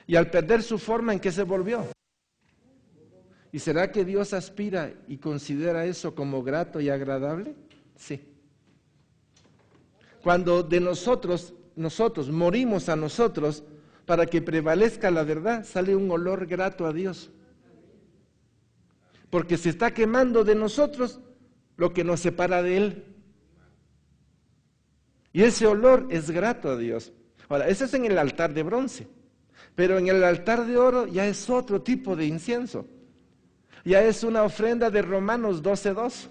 Y al perder su forma, ¿en qué se volvió? ¿Y será que Dios aspira y considera eso como grato y agradable? Sí. Cuando de nosotros morimos a nosotros para que prevalezca la verdad, sale un olor grato a Dios. Porque se está quemando de nosotros lo que nos separa de Él. Y ese olor es grato a Dios. Ahora, eso es en el altar de bronce. Pero en el altar de oro ya es otro tipo de incienso. Ya es una ofrenda de Romanos 12:2.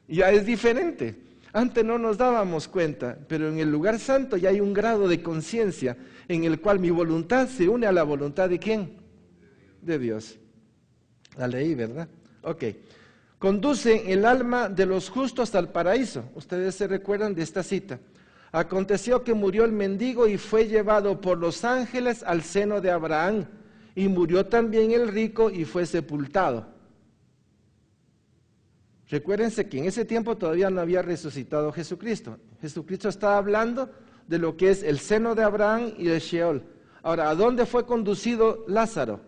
Ya es diferente. Antes no nos dábamos cuenta, pero en el lugar santo ya hay un grado de conciencia en el cual mi voluntad se une a la voluntad ¿de quién? De Dios. La leí, ¿verdad? Ok. Conducen el alma de los justos al paraíso. Ustedes se recuerdan de esta cita. Aconteció que murió el mendigo y fue llevado por los ángeles al seno de Abraham. Y murió también el rico y fue sepultado. Recuérdense que en ese tiempo todavía no había resucitado Jesucristo. Jesucristo estaba hablando de lo que es el seno de Abraham y el Sheol. Ahora, ¿a dónde fue conducido Lázaro?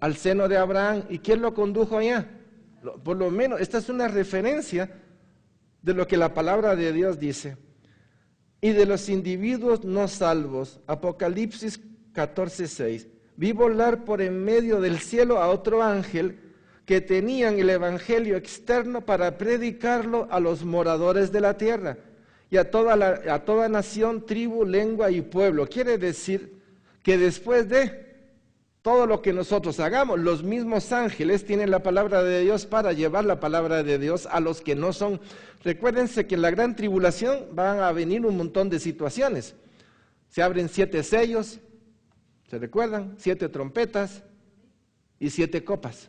Al seno de Abraham. ¿Y quién lo condujo allá? Por lo menos, esta es una referencia de lo que la palabra de Dios dice. y de los individuos no salvos. Apocalipsis 14:6. Vi volar por en medio del cielo a otro ángel que tenían el evangelio externo para predicarlo a los moradores de la tierra y a toda nación, tribu, lengua y pueblo. Quiere decir que después de todo lo que nosotros hagamos, los mismos ángeles tienen la palabra de Dios para llevar la palabra de Dios a los que no son. Recuérdense que en la gran tribulación van a venir un montón de situaciones. Se abren 7 sellos, ¿se recuerdan? 7 trompetas y 7 copas.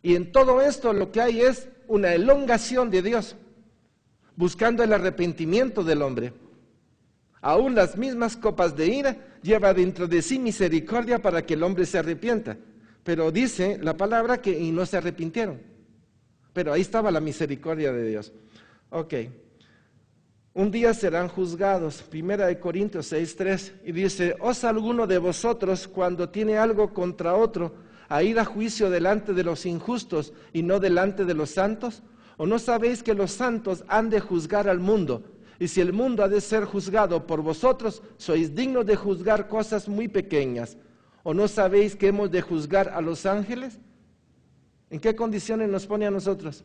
Y en todo esto lo que hay es una elongación de Dios, buscando el arrepentimiento del hombre. Aún las mismas copas de ira lleva dentro de sí misericordia para que el hombre se arrepienta. Pero dice la palabra que y no se arrepintieron. Pero ahí estaba la misericordia de Dios. Ok. Un día serán juzgados. 1 Corintios 6:3. Y dice, ¿osa alguno de vosotros cuando tiene algo contra otro a ir a juicio delante de los injustos y no delante de los santos? ¿O no sabéis que los santos han de juzgar al mundo? Y si el mundo ha de ser juzgado por vosotros, sois dignos de juzgar cosas muy pequeñas. ¿O no sabéis que hemos de juzgar a los ángeles? ¿En qué condiciones nos pone a nosotros?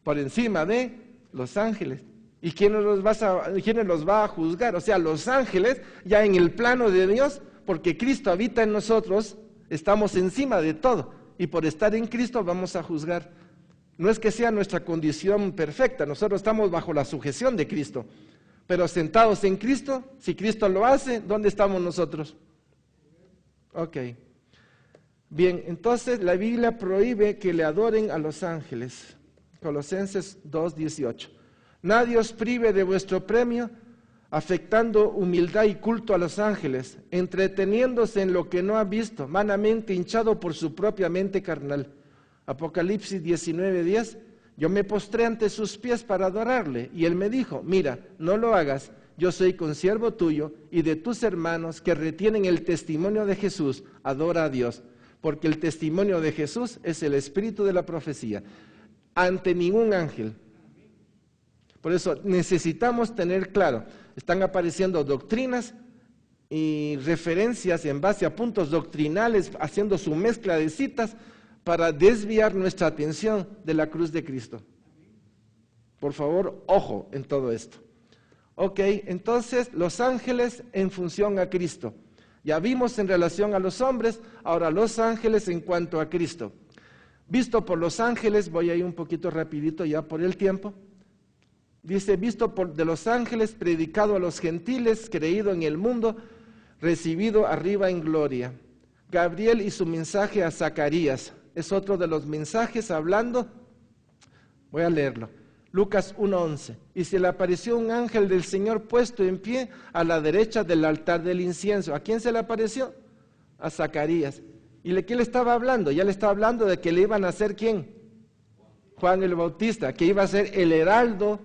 Por encima de los ángeles. ¿Y quiénes los va a juzgar? O sea, los ángeles, ya en el plano de Dios, porque Cristo habita en nosotros, estamos encima de todo. Y por estar en Cristo vamos a juzgar. No es que sea nuestra condición perfecta, nosotros estamos bajo la sujeción de Cristo, pero sentados en Cristo, si Cristo lo hace, ¿dónde estamos nosotros? Ok. Bien, entonces la Biblia prohíbe que le adoren a los ángeles. Colosenses 2:18. Nadie os prive de vuestro premio, afectando humildad y culto a los ángeles, entreteniéndose en lo que no ha visto, vanamente hinchado por su propia mente carnal. Apocalipsis 19:10, yo me postré ante sus pies para adorarle, y él me dijo, mira, no lo hagas, yo soy consiervo tuyo y de tus hermanos que retienen el testimonio de Jesús, adora a Dios, porque el testimonio de Jesús es el espíritu de la profecía, ante ningún ángel. Por eso necesitamos tener claro, están apareciendo doctrinas y referencias en base a puntos doctrinales, haciendo su mezcla de citas, para desviar nuestra atención de la cruz de Cristo. Por favor, ojo en todo esto. Ok, entonces los ángeles en función a Cristo. Ya vimos en relación a los hombres, ahora los ángeles en cuanto a Cristo. Visto por los ángeles, voy a ir un poquito rapidito ya por el tiempo. Dice, visto por de los ángeles, predicado a los gentiles, creído en el mundo, recibido arriba en gloria. Gabriel y su mensaje a Zacarías. Es otro de los mensajes hablando, voy a leerlo, Lucas 1:11, y se le apareció un ángel del Señor puesto en pie a la derecha del altar del incienso. ¿A quién se le apareció? A Zacarías. ¿Y de qué le estaba hablando? Ya le estaba hablando de que le iban a hacer ¿quién? Juan el Bautista, que iba a ser el heraldo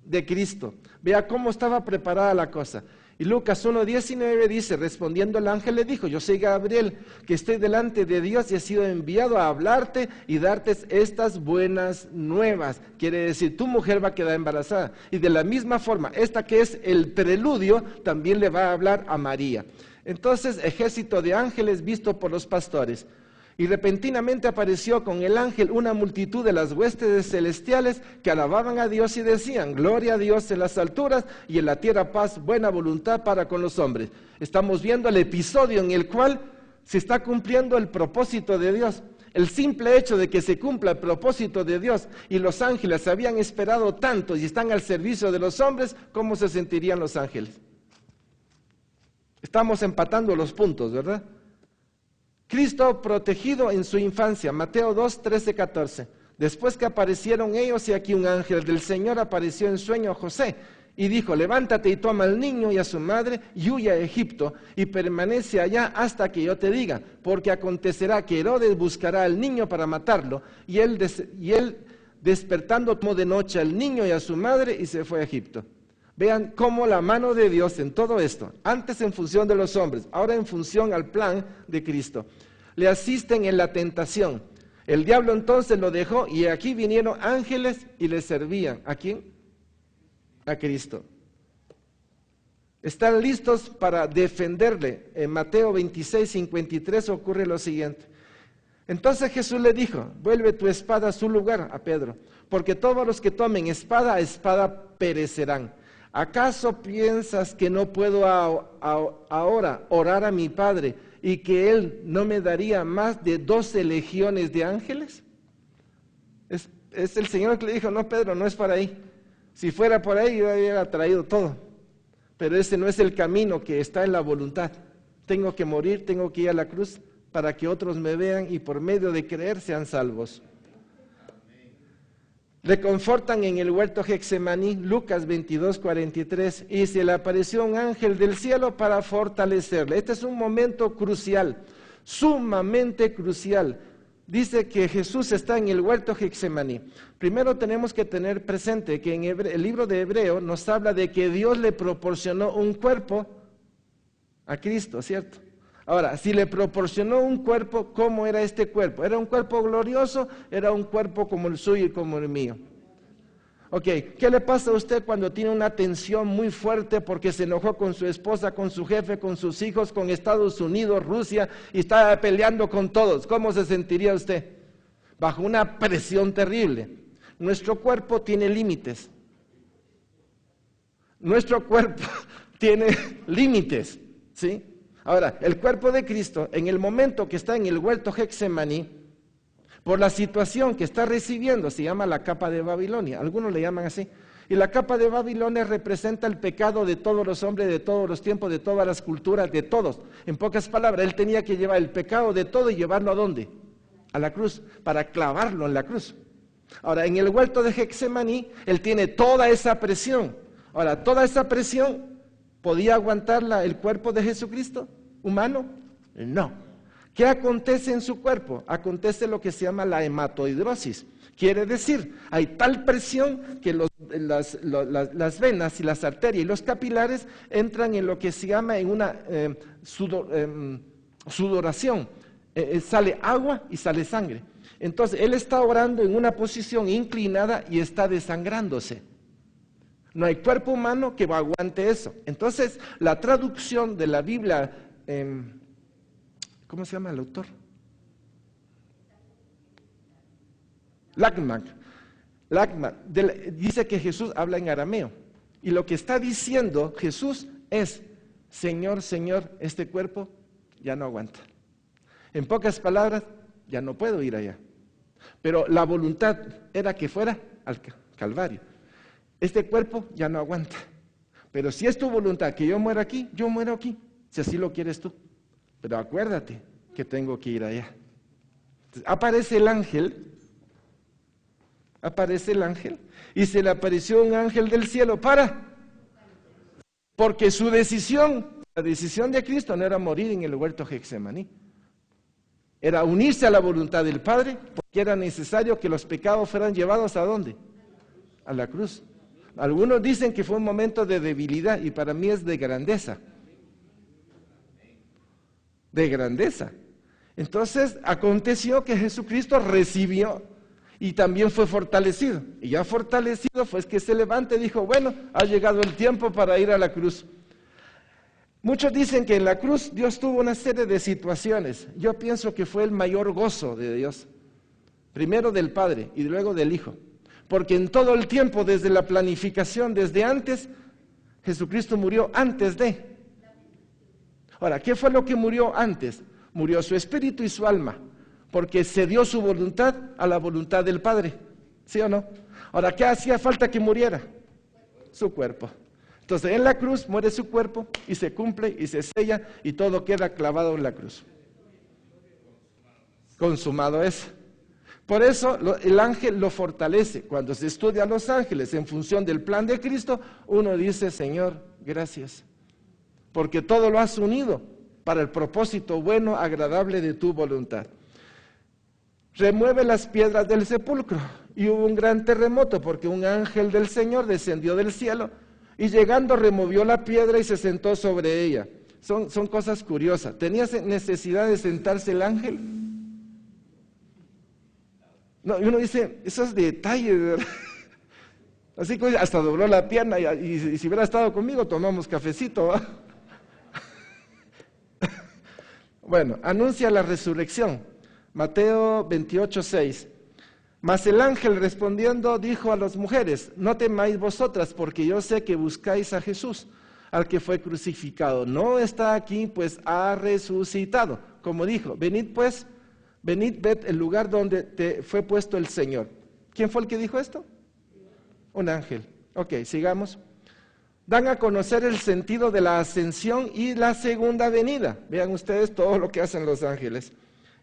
de Cristo. Vea cómo estaba preparada la cosa. Y Lucas 1:19 dice, respondiendo el ángel le dijo, yo soy Gabriel, que estoy delante de Dios y he sido enviado a hablarte y darte estas buenas nuevas. Quiere decir, tu mujer va a quedar embarazada. Y de la misma forma, esta que es el preludio, también le va a hablar a María. Entonces, ejército de ángeles visto por los pastores. Y repentinamente apareció con el ángel una multitud de las huestes celestiales que alababan a Dios y decían, gloria a Dios en las alturas y en la tierra paz, buena voluntad para con los hombres. Estamos viendo el episodio en el cual se está cumpliendo el propósito de Dios. El simple hecho de que se cumpla el propósito de Dios y los ángeles habían esperado tanto y están al servicio de los hombres, ¿cómo se sentirían los ángeles? Estamos empatando los puntos, ¿verdad? Cristo protegido en su infancia, Mateo 2:13-14. Después que aparecieron ellos, y aquí un ángel del Señor apareció en sueño a José y dijo, levántate y toma al niño y a su madre y huye a Egipto y permanece allá hasta que yo te diga, porque acontecerá que Herodes buscará al niño para matarlo, y él despertando tomó de noche al niño y a su madre y se fue a Egipto. Vean cómo la mano de Dios en todo esto, antes en función de los hombres, ahora en función al plan de Cristo, le asisten en la tentación. El diablo entonces lo dejó y aquí vinieron ángeles y le servían. ¿A quién? a Cristo. Están listos para defenderle. En Mateo 26:53 ocurre lo siguiente. Entonces Jesús le dijo, vuelve tu espada a su lugar, a Pedro, porque todos los que tomen espada a espada perecerán. ¿Acaso piensas que no puedo ahora orar a mi Padre y que Él no me daría más de 12 legiones de ángeles? Es el Señor que le dijo, no, Pedro, no es por ahí. Si fuera por ahí, yo hubiera traído todo. Pero ese no es el camino que está en la voluntad. Tengo que morir, tengo que ir a la cruz para que otros me vean y por medio de creer sean salvos. Le confortan en el huerto Getsemaní, Lucas 22:43, y se le apareció un ángel del cielo para fortalecerle. Este es un momento crucial, sumamente crucial. Dice que Jesús está en el huerto Getsemaní. Primero tenemos que tener presente que en el libro de Hebreo nos habla de que Dios le proporcionó un cuerpo a Cristo, ¿cierto? Ahora, si le proporcionó un cuerpo, ¿cómo era este cuerpo? ¿Era un cuerpo glorioso? ¿Era un cuerpo como el suyo y como el mío? Ok, ¿qué le pasa a usted cuando tiene una tensión muy fuerte porque se enojó con su esposa, con su jefe, con sus hijos, con Estados Unidos, Rusia y está peleando con todos? ¿Cómo se sentiría usted? Bajo una presión terrible. Nuestro cuerpo tiene límites. Nuestro cuerpo tiene límites, ¿sí? Ahora, el cuerpo de Cristo, en el momento que está en el huerto Getsemaní, por la situación que está recibiendo, se llama la capa de Babilonia, algunos le llaman así, y la capa de Babilonia representa el pecado de todos los hombres, de todos los tiempos, de todas las culturas, de todos. En pocas palabras, él tenía que llevar el pecado de todo y llevarlo ¿a dónde? A la cruz, para clavarlo en la cruz. Ahora, en el huerto de Getsemaní, él tiene toda esa presión. Ahora, toda esa presión, ¿podía aguantarla el cuerpo de Jesucristo humano? No. ¿Qué acontece en su cuerpo? Acontece lo que se llama la hematohidrosis. Quiere decir, hay tal presión que las venas y las arterias y los capilares entran en lo que se llama en una sudoración. Sale agua y sale sangre. Entonces, él está orando en una posición inclinada y está desangrándose. No hay cuerpo humano que aguante eso. Entonces, la traducción de la Biblia, ¿cómo se llama el autor? Lachman dice que Jesús habla en arameo. Y lo que está diciendo Jesús es, Señor, Señor, este cuerpo ya no aguanta. En pocas palabras, ya no puedo ir allá. Pero la voluntad era que fuera al Calvario. Este cuerpo ya no aguanta. Pero si es tu voluntad que yo muera aquí, yo muero aquí, si así lo quieres tú. Pero acuérdate que tengo que ir allá. Entonces, aparece el ángel, y se le apareció un ángel del cielo porque su decisión, la decisión de Cristo no era morir en el huerto Getsemaní, era unirse a la voluntad del Padre, porque era necesario que los pecados fueran llevados ¿a dónde? A la cruz. Algunos dicen que fue un momento de debilidad y para mí es de grandeza. De grandeza. Entonces aconteció que Jesucristo recibió y también fue fortalecido. Y ya fortalecido fue que se levanta y dijo, bueno, ha llegado el tiempo para ir a la cruz. Muchos dicen que en la cruz Dios tuvo una serie de situaciones. Yo pienso que fue el mayor gozo de Dios. Primero del Padre y luego del Hijo. Porque en todo el tiempo, desde la planificación, desde antes, Jesucristo murió antes de. Ahora, ¿qué fue lo que murió antes? Murió su espíritu y su alma, porque cedió su voluntad a la voluntad del Padre, ¿sí o no? Ahora, ¿qué hacía falta que muriera? Su cuerpo. Entonces, en la cruz muere su cuerpo y se cumple y se sella y todo queda clavado en la cruz. Consumado es. Por eso el ángel lo fortalece. Cuando se estudia a los ángeles en función del plan de Cristo, uno dice, Señor, gracias, porque todo lo has unido para el propósito bueno, agradable de tu voluntad. Remueve las piedras del sepulcro y hubo un gran terremoto porque un ángel del Señor descendió del cielo y llegando removió la piedra y se sentó sobre ella. Son cosas curiosas. ¿Tenía necesidad de sentarse el ángel? No, y uno dice, esos detalles, ¿verdad? Así que hasta dobló la pierna y si hubiera estado conmigo tomamos cafecito, ¿va? Bueno, anuncia la resurrección. Mateo 28:6. Mas el ángel respondiendo dijo a las mujeres: no temáis vosotras, porque yo sé que buscáis a Jesús, al que fue crucificado. No está aquí, pues ha resucitado. Como dijo, venid pues, venid, ved el lugar donde te fue puesto el Señor. ¿Quién fue el que dijo esto? Un ángel. Ok, sigamos. Dan a conocer el sentido de la ascensión y la segunda venida. Vean ustedes todo lo que hacen los ángeles.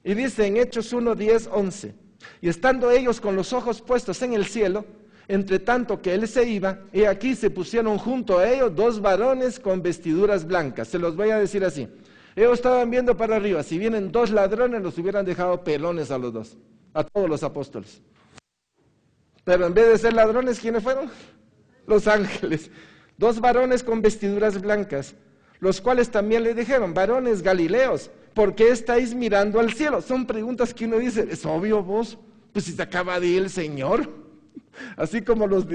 Y dice en Hechos 1, 10, 11. Y estando ellos con los ojos puestos en el cielo, entre tanto que él se iba, y aquí se pusieron junto a ellos 2 varones con vestiduras blancas. Se los voy a decir así. Ellos estaban viendo para arriba. Si vienen 2 ladrones, los hubieran dejado pelones a los 2, a todos los apóstoles. Pero en vez de ser ladrones, ¿quiénes fueron? Los ángeles. 2 varones con vestiduras blancas, los cuales también le dijeron: varones galileos, ¿por qué estáis mirando al cielo? Son preguntas que uno dice, es obvio vos, pues si se acaba de ir el Señor. Así como los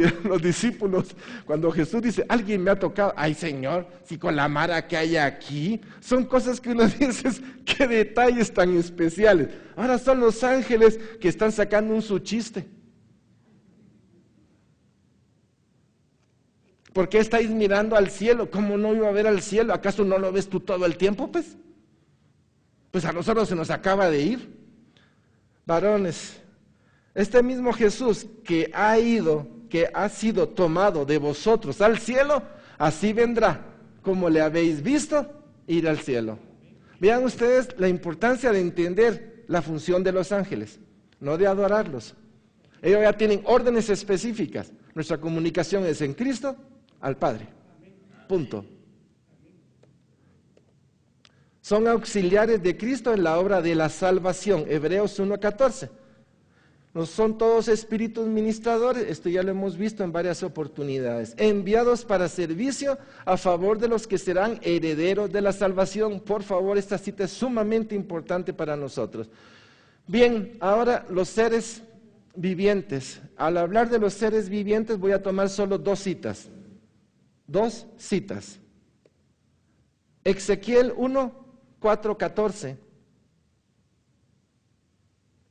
discípulos, cuando Jesús dice, alguien me ha tocado, ay Señor, si con la mara que hay aquí, son cosas que uno dice, qué detalles tan especiales. Ahora son los ángeles que están sacando un su chiste. ¿Por qué estáis mirando al cielo? ¿Cómo no iba a ver al cielo? ¿Acaso no lo ves tú todo el tiempo, pues? Pues a nosotros se nos acaba de ir. Varones, este mismo Jesús que ha sido tomado de vosotros al cielo, así vendrá, como le habéis visto ir al cielo. Vean ustedes la importancia de entender la función de los ángeles, no de adorarlos. Ellos ya tienen órdenes específicas. Nuestra comunicación es en Cristo al Padre. Punto. Son auxiliares de Cristo en la obra de la salvación. Hebreos 1:14. No son todos espíritus ministradores, esto ya lo hemos visto en varias oportunidades, enviados para servicio a favor de los que serán herederos de la salvación. Por favor, esta cita es sumamente importante para nosotros. Bien, ahora los seres vivientes. Al hablar de los seres vivientes voy a tomar solo 2 citas. 2 citas. Ezequiel 1:4-14.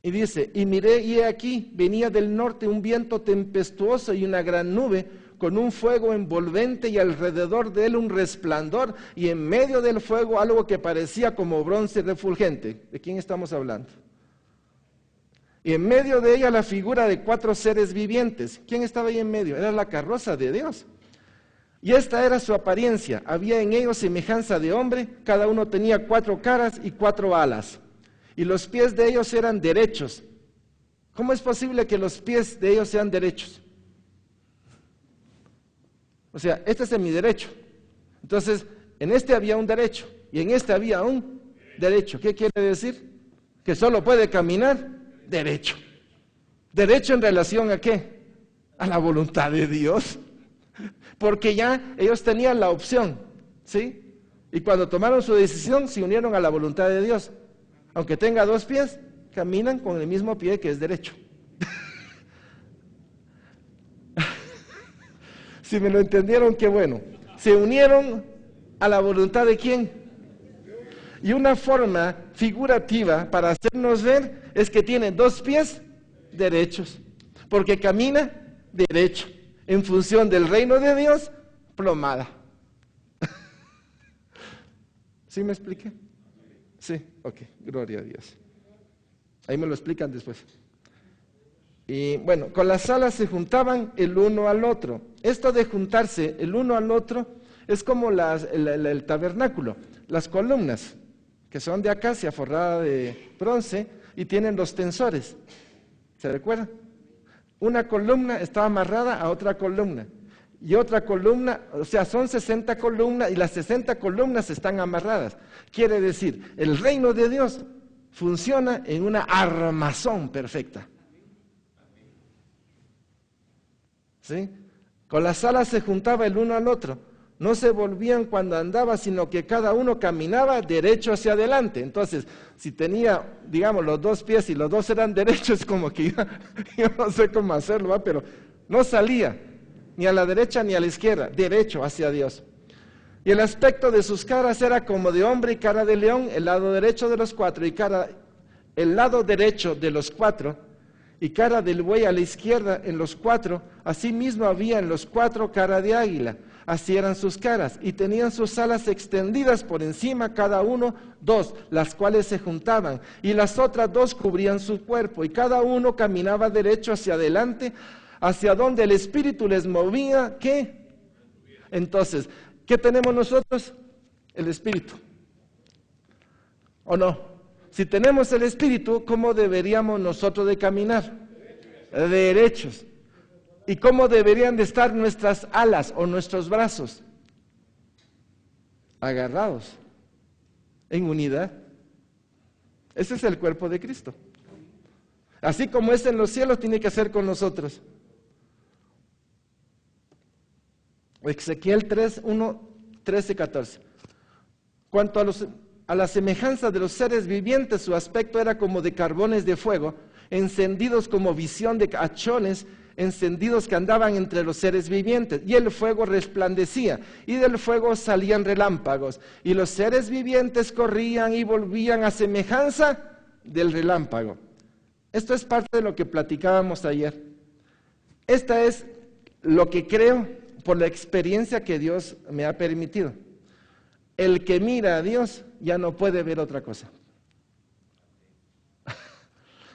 Y dice, y miré y he aquí, venía del norte un viento tempestuoso y una gran nube, con un fuego envolvente y alrededor de él un resplandor, y en medio del fuego algo que parecía como bronce refulgente. ¿De quién estamos hablando? Y en medio de ella la figura de 4 seres vivientes. ¿Quién estaba ahí en medio? Era la carroza de Dios. Y esta era su apariencia. Había en ellos semejanza de hombre, cada uno tenía 4 caras y 4 alas. Y los pies de ellos eran derechos. ¿Cómo es posible que los pies de ellos sean derechos? O sea, este es mi derecho. Entonces, en este había un derecho y en este había un derecho. ¿Qué quiere decir? Que solo puede caminar derecho. ¿Derecho en relación a qué? A la voluntad de Dios. Porque ya ellos tenían la opción, ¿sí? Y cuando tomaron su decisión, se unieron a la voluntad de Dios. Aunque tenga 2 pies, caminan con el mismo pie que es derecho. Si me lo entendieron, qué bueno. Se unieron a la voluntad de ¿quién? Y una forma figurativa para hacernos ver es que tiene 2 pies derechos, porque camina derecho, en función del reino de Dios, plomada. ¿Sí me expliqué? Sí, ok, gloria a Dios. Ahí me lo explican después. Y bueno, con las alas se juntaban el uno al otro. Esto de juntarse el uno al otro es como el tabernáculo, las columnas, que son de acacia forrada de bronce y tienen los tensores. ¿Se recuerdan? Una columna estaba amarrada a otra columna y otra columna, o sea, son 60 columnas y las 60 columnas están amarradas. Quiere decir, el reino de Dios funciona en una armazón perfecta. ¿Sí? Con las alas se juntaba el uno al otro. No se volvían cuando andaba, sino que cada uno caminaba derecho hacia adelante. Entonces, si tenía, digamos, los 2 pies y los 2 eran derechos, como que yo no sé cómo hacerlo, ¿va? Pero no salía. ni a la derecha ni a la izquierda, derecho hacia Dios. Y el aspecto de sus caras era como de hombre y cara de león, el lado derecho de los cuatro, el lado derecho de los cuatro, y cara del buey a la izquierda en los cuatro. Asimismo había en los cuatro cara de águila. Así eran sus caras, y tenían sus alas extendidas por encima, cada uno 2, las cuales se juntaban, y las otras 2 cubrían su cuerpo, y cada uno caminaba derecho hacia adelante, hacia donde el Espíritu les movía. ¿Qué? Entonces, ¿qué tenemos nosotros? El Espíritu. ¿O no? Si tenemos el Espíritu, ¿cómo deberíamos nosotros de caminar? Derechos. ¿Y cómo deberían de estar nuestras alas o nuestros brazos? Agarrados, en unidad. Ese es el cuerpo de Cristo. Así como es en los cielos, tiene que ser con nosotros. Ezequiel 3, 1, 13, 14. Cuanto a la semejanza de los seres vivientes, su aspecto era como de carbones de fuego, encendidos como visión de hachones, encendidos que andaban entre los seres vivientes, y el fuego resplandecía, y del fuego salían relámpagos, y los seres vivientes corrían y volvían a semejanza del relámpago. Esto es parte de lo que platicábamos ayer. Esta es lo que creo por la experiencia que Dios me ha permitido. El que mira a Dios ya no puede ver otra cosa.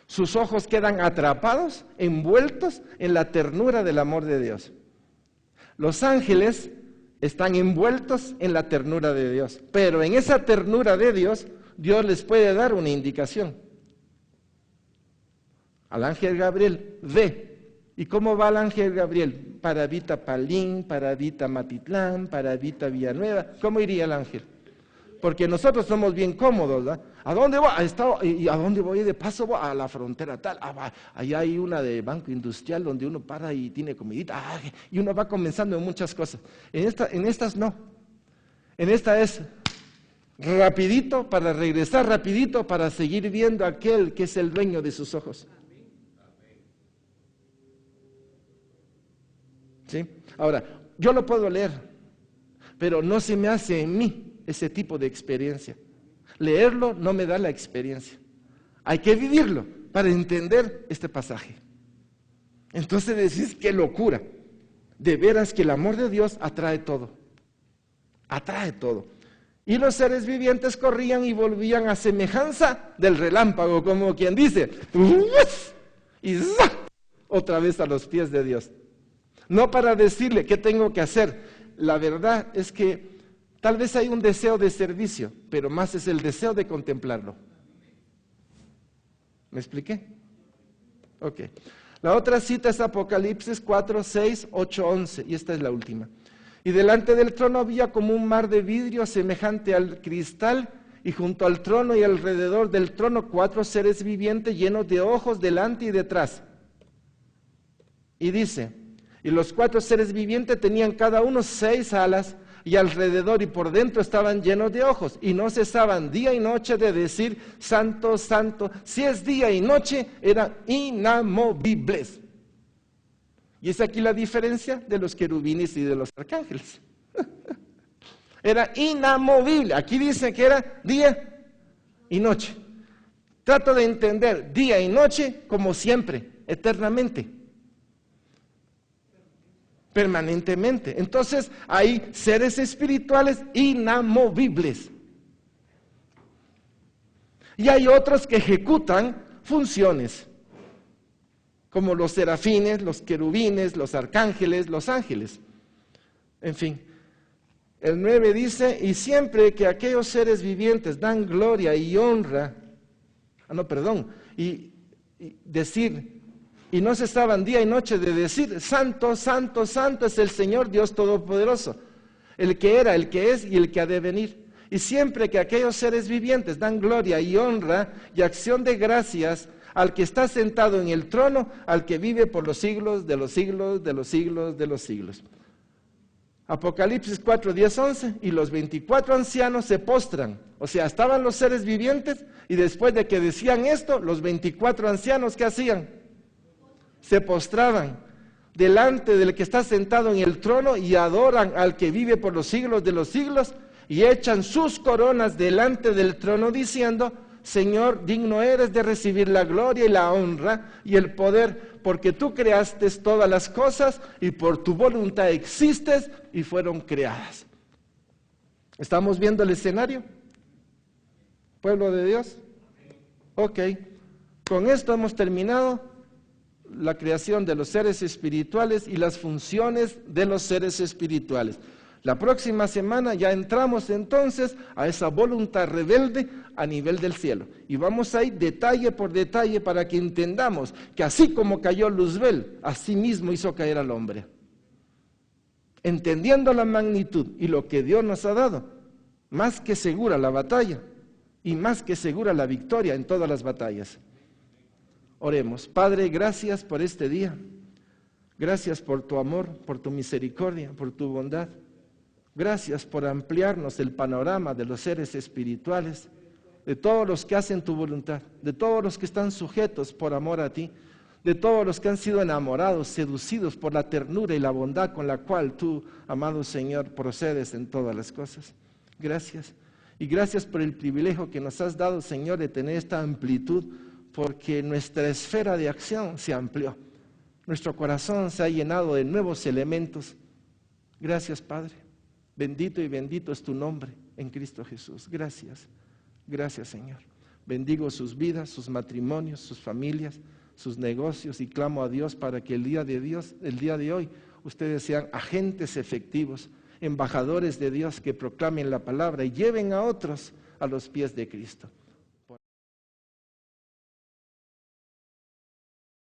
Sus ojos quedan atrapados, envueltos en la ternura del amor de Dios. Los ángeles están envueltos en la ternura de Dios, pero en esa ternura de Dios, Dios les puede dar una indicación. Al ángel Gabriel, ve. ¿Y cómo va el ángel Gabriel? Para Vita Palín, para Vita Matitlán, para Vita Villanueva. ¿Cómo iría el ángel? Porque nosotros somos bien cómodos, ¿verdad? ¿A dónde voy? ¿Y a dónde voy? De paso voy a la frontera tal. Allá hay una de Banco Industrial donde uno para y tiene comidita. Y uno va comenzando en muchas cosas. En estas no. En esta es rapidito para regresar, rapidito para seguir viendo a aquel que es el dueño de sus ojos. ¿Sí? Ahora, yo lo puedo leer, pero no se me hace en mí ese tipo de experiencia. Leerlo no me da la experiencia. Hay que vivirlo para entender este pasaje. Entonces decís, qué locura. De veras que el amor de Dios atrae todo. Atrae todo. Y los seres vivientes corrían y volvían a semejanza del relámpago, como quien dice, y otra vez a los pies de Dios. No para decirle qué tengo que hacer. La verdad es que tal vez hay un deseo de servicio, pero más es el deseo de contemplarlo. ¿Me expliqué? Ok. La otra cita es Apocalipsis 4, 6, 8, 11, y esta es la última. Y delante del trono había como un mar de vidrio semejante al cristal, y junto al trono y alrededor del trono 4 seres vivientes llenos de ojos delante y detrás. Y dice, y los 4 seres vivientes tenían cada uno 6 alas, y alrededor y por dentro estaban llenos de ojos, y no cesaban día y noche de decir, santo, santo. Si es día y noche, eran inamovibles. Y es aquí la diferencia de los querubines y de los arcángeles. Era inamovible. Aquí dice que era día y noche. Trato de entender día y noche como siempre, eternamente. Permanentemente. Entonces hay seres espirituales inamovibles. Y hay otros que ejecutan funciones, como los serafines, los querubines, los arcángeles, los ángeles. En fin, el 9 dice, y siempre que aquellos seres vivientes dan gloria y honra, y decir, y no cesaban día y noche de decir, santo, santo, santo es el Señor Dios Todopoderoso, el que era, el que es y el que ha de venir. Y siempre que aquellos seres vivientes dan gloria y honra y acción de gracias al que está sentado en el trono, al que vive por los siglos de los siglos, de los siglos, de los siglos. Apocalipsis 4, 10, 11, y los 24 ancianos se postran. O sea, estaban los seres vivientes y después de que decían esto, los 24 ancianos, ¿qué hacían? Se postraban delante del que está sentado en el trono y adoran al que vive por los siglos de los siglos y echan sus coronas delante del trono diciendo: Señor, digno eres de recibir la gloria y la honra y el poder, porque tú creaste todas las cosas y por tu voluntad existes y fueron creadas. ¿Estamos viendo el escenario? ¿Pueblo de Dios? Ok, con esto hemos terminado la creación de los seres espirituales y las funciones de los seres espirituales. La próxima semana ya entramos entonces a esa voluntad rebelde a nivel del cielo. Y vamos a ir detalle por detalle para que entendamos que así como cayó Luzbel, así mismo hizo caer al hombre. Entendiendo la magnitud y lo que Dios nos ha dado, más que segura la batalla y más que segura la victoria en todas las batallas. Oremos. Padre, gracias por este día. Gracias por tu amor, por tu misericordia, por tu bondad. Gracias por ampliarnos el panorama de los seres espirituales, de todos los que hacen tu voluntad, de todos los que están sujetos por amor a ti, de todos los que han sido enamorados, seducidos por la ternura y la bondad con la cual tú, amado Señor, procedes en todas las cosas. Gracias. Y gracias por el privilegio que nos has dado, Señor, de tener esta amplitud, porque nuestra esfera de acción se amplió. Nuestro corazón se ha llenado de nuevos elementos. Gracias, Padre. Bendito y bendito es tu nombre en Cristo Jesús. Gracias. Gracias, Señor. Bendigo sus vidas, sus matrimonios, sus familias, sus negocios y clamo a Dios para que el día de hoy, ustedes sean agentes efectivos, embajadores de Dios que proclamen la palabra y lleven a otros a los pies de Cristo.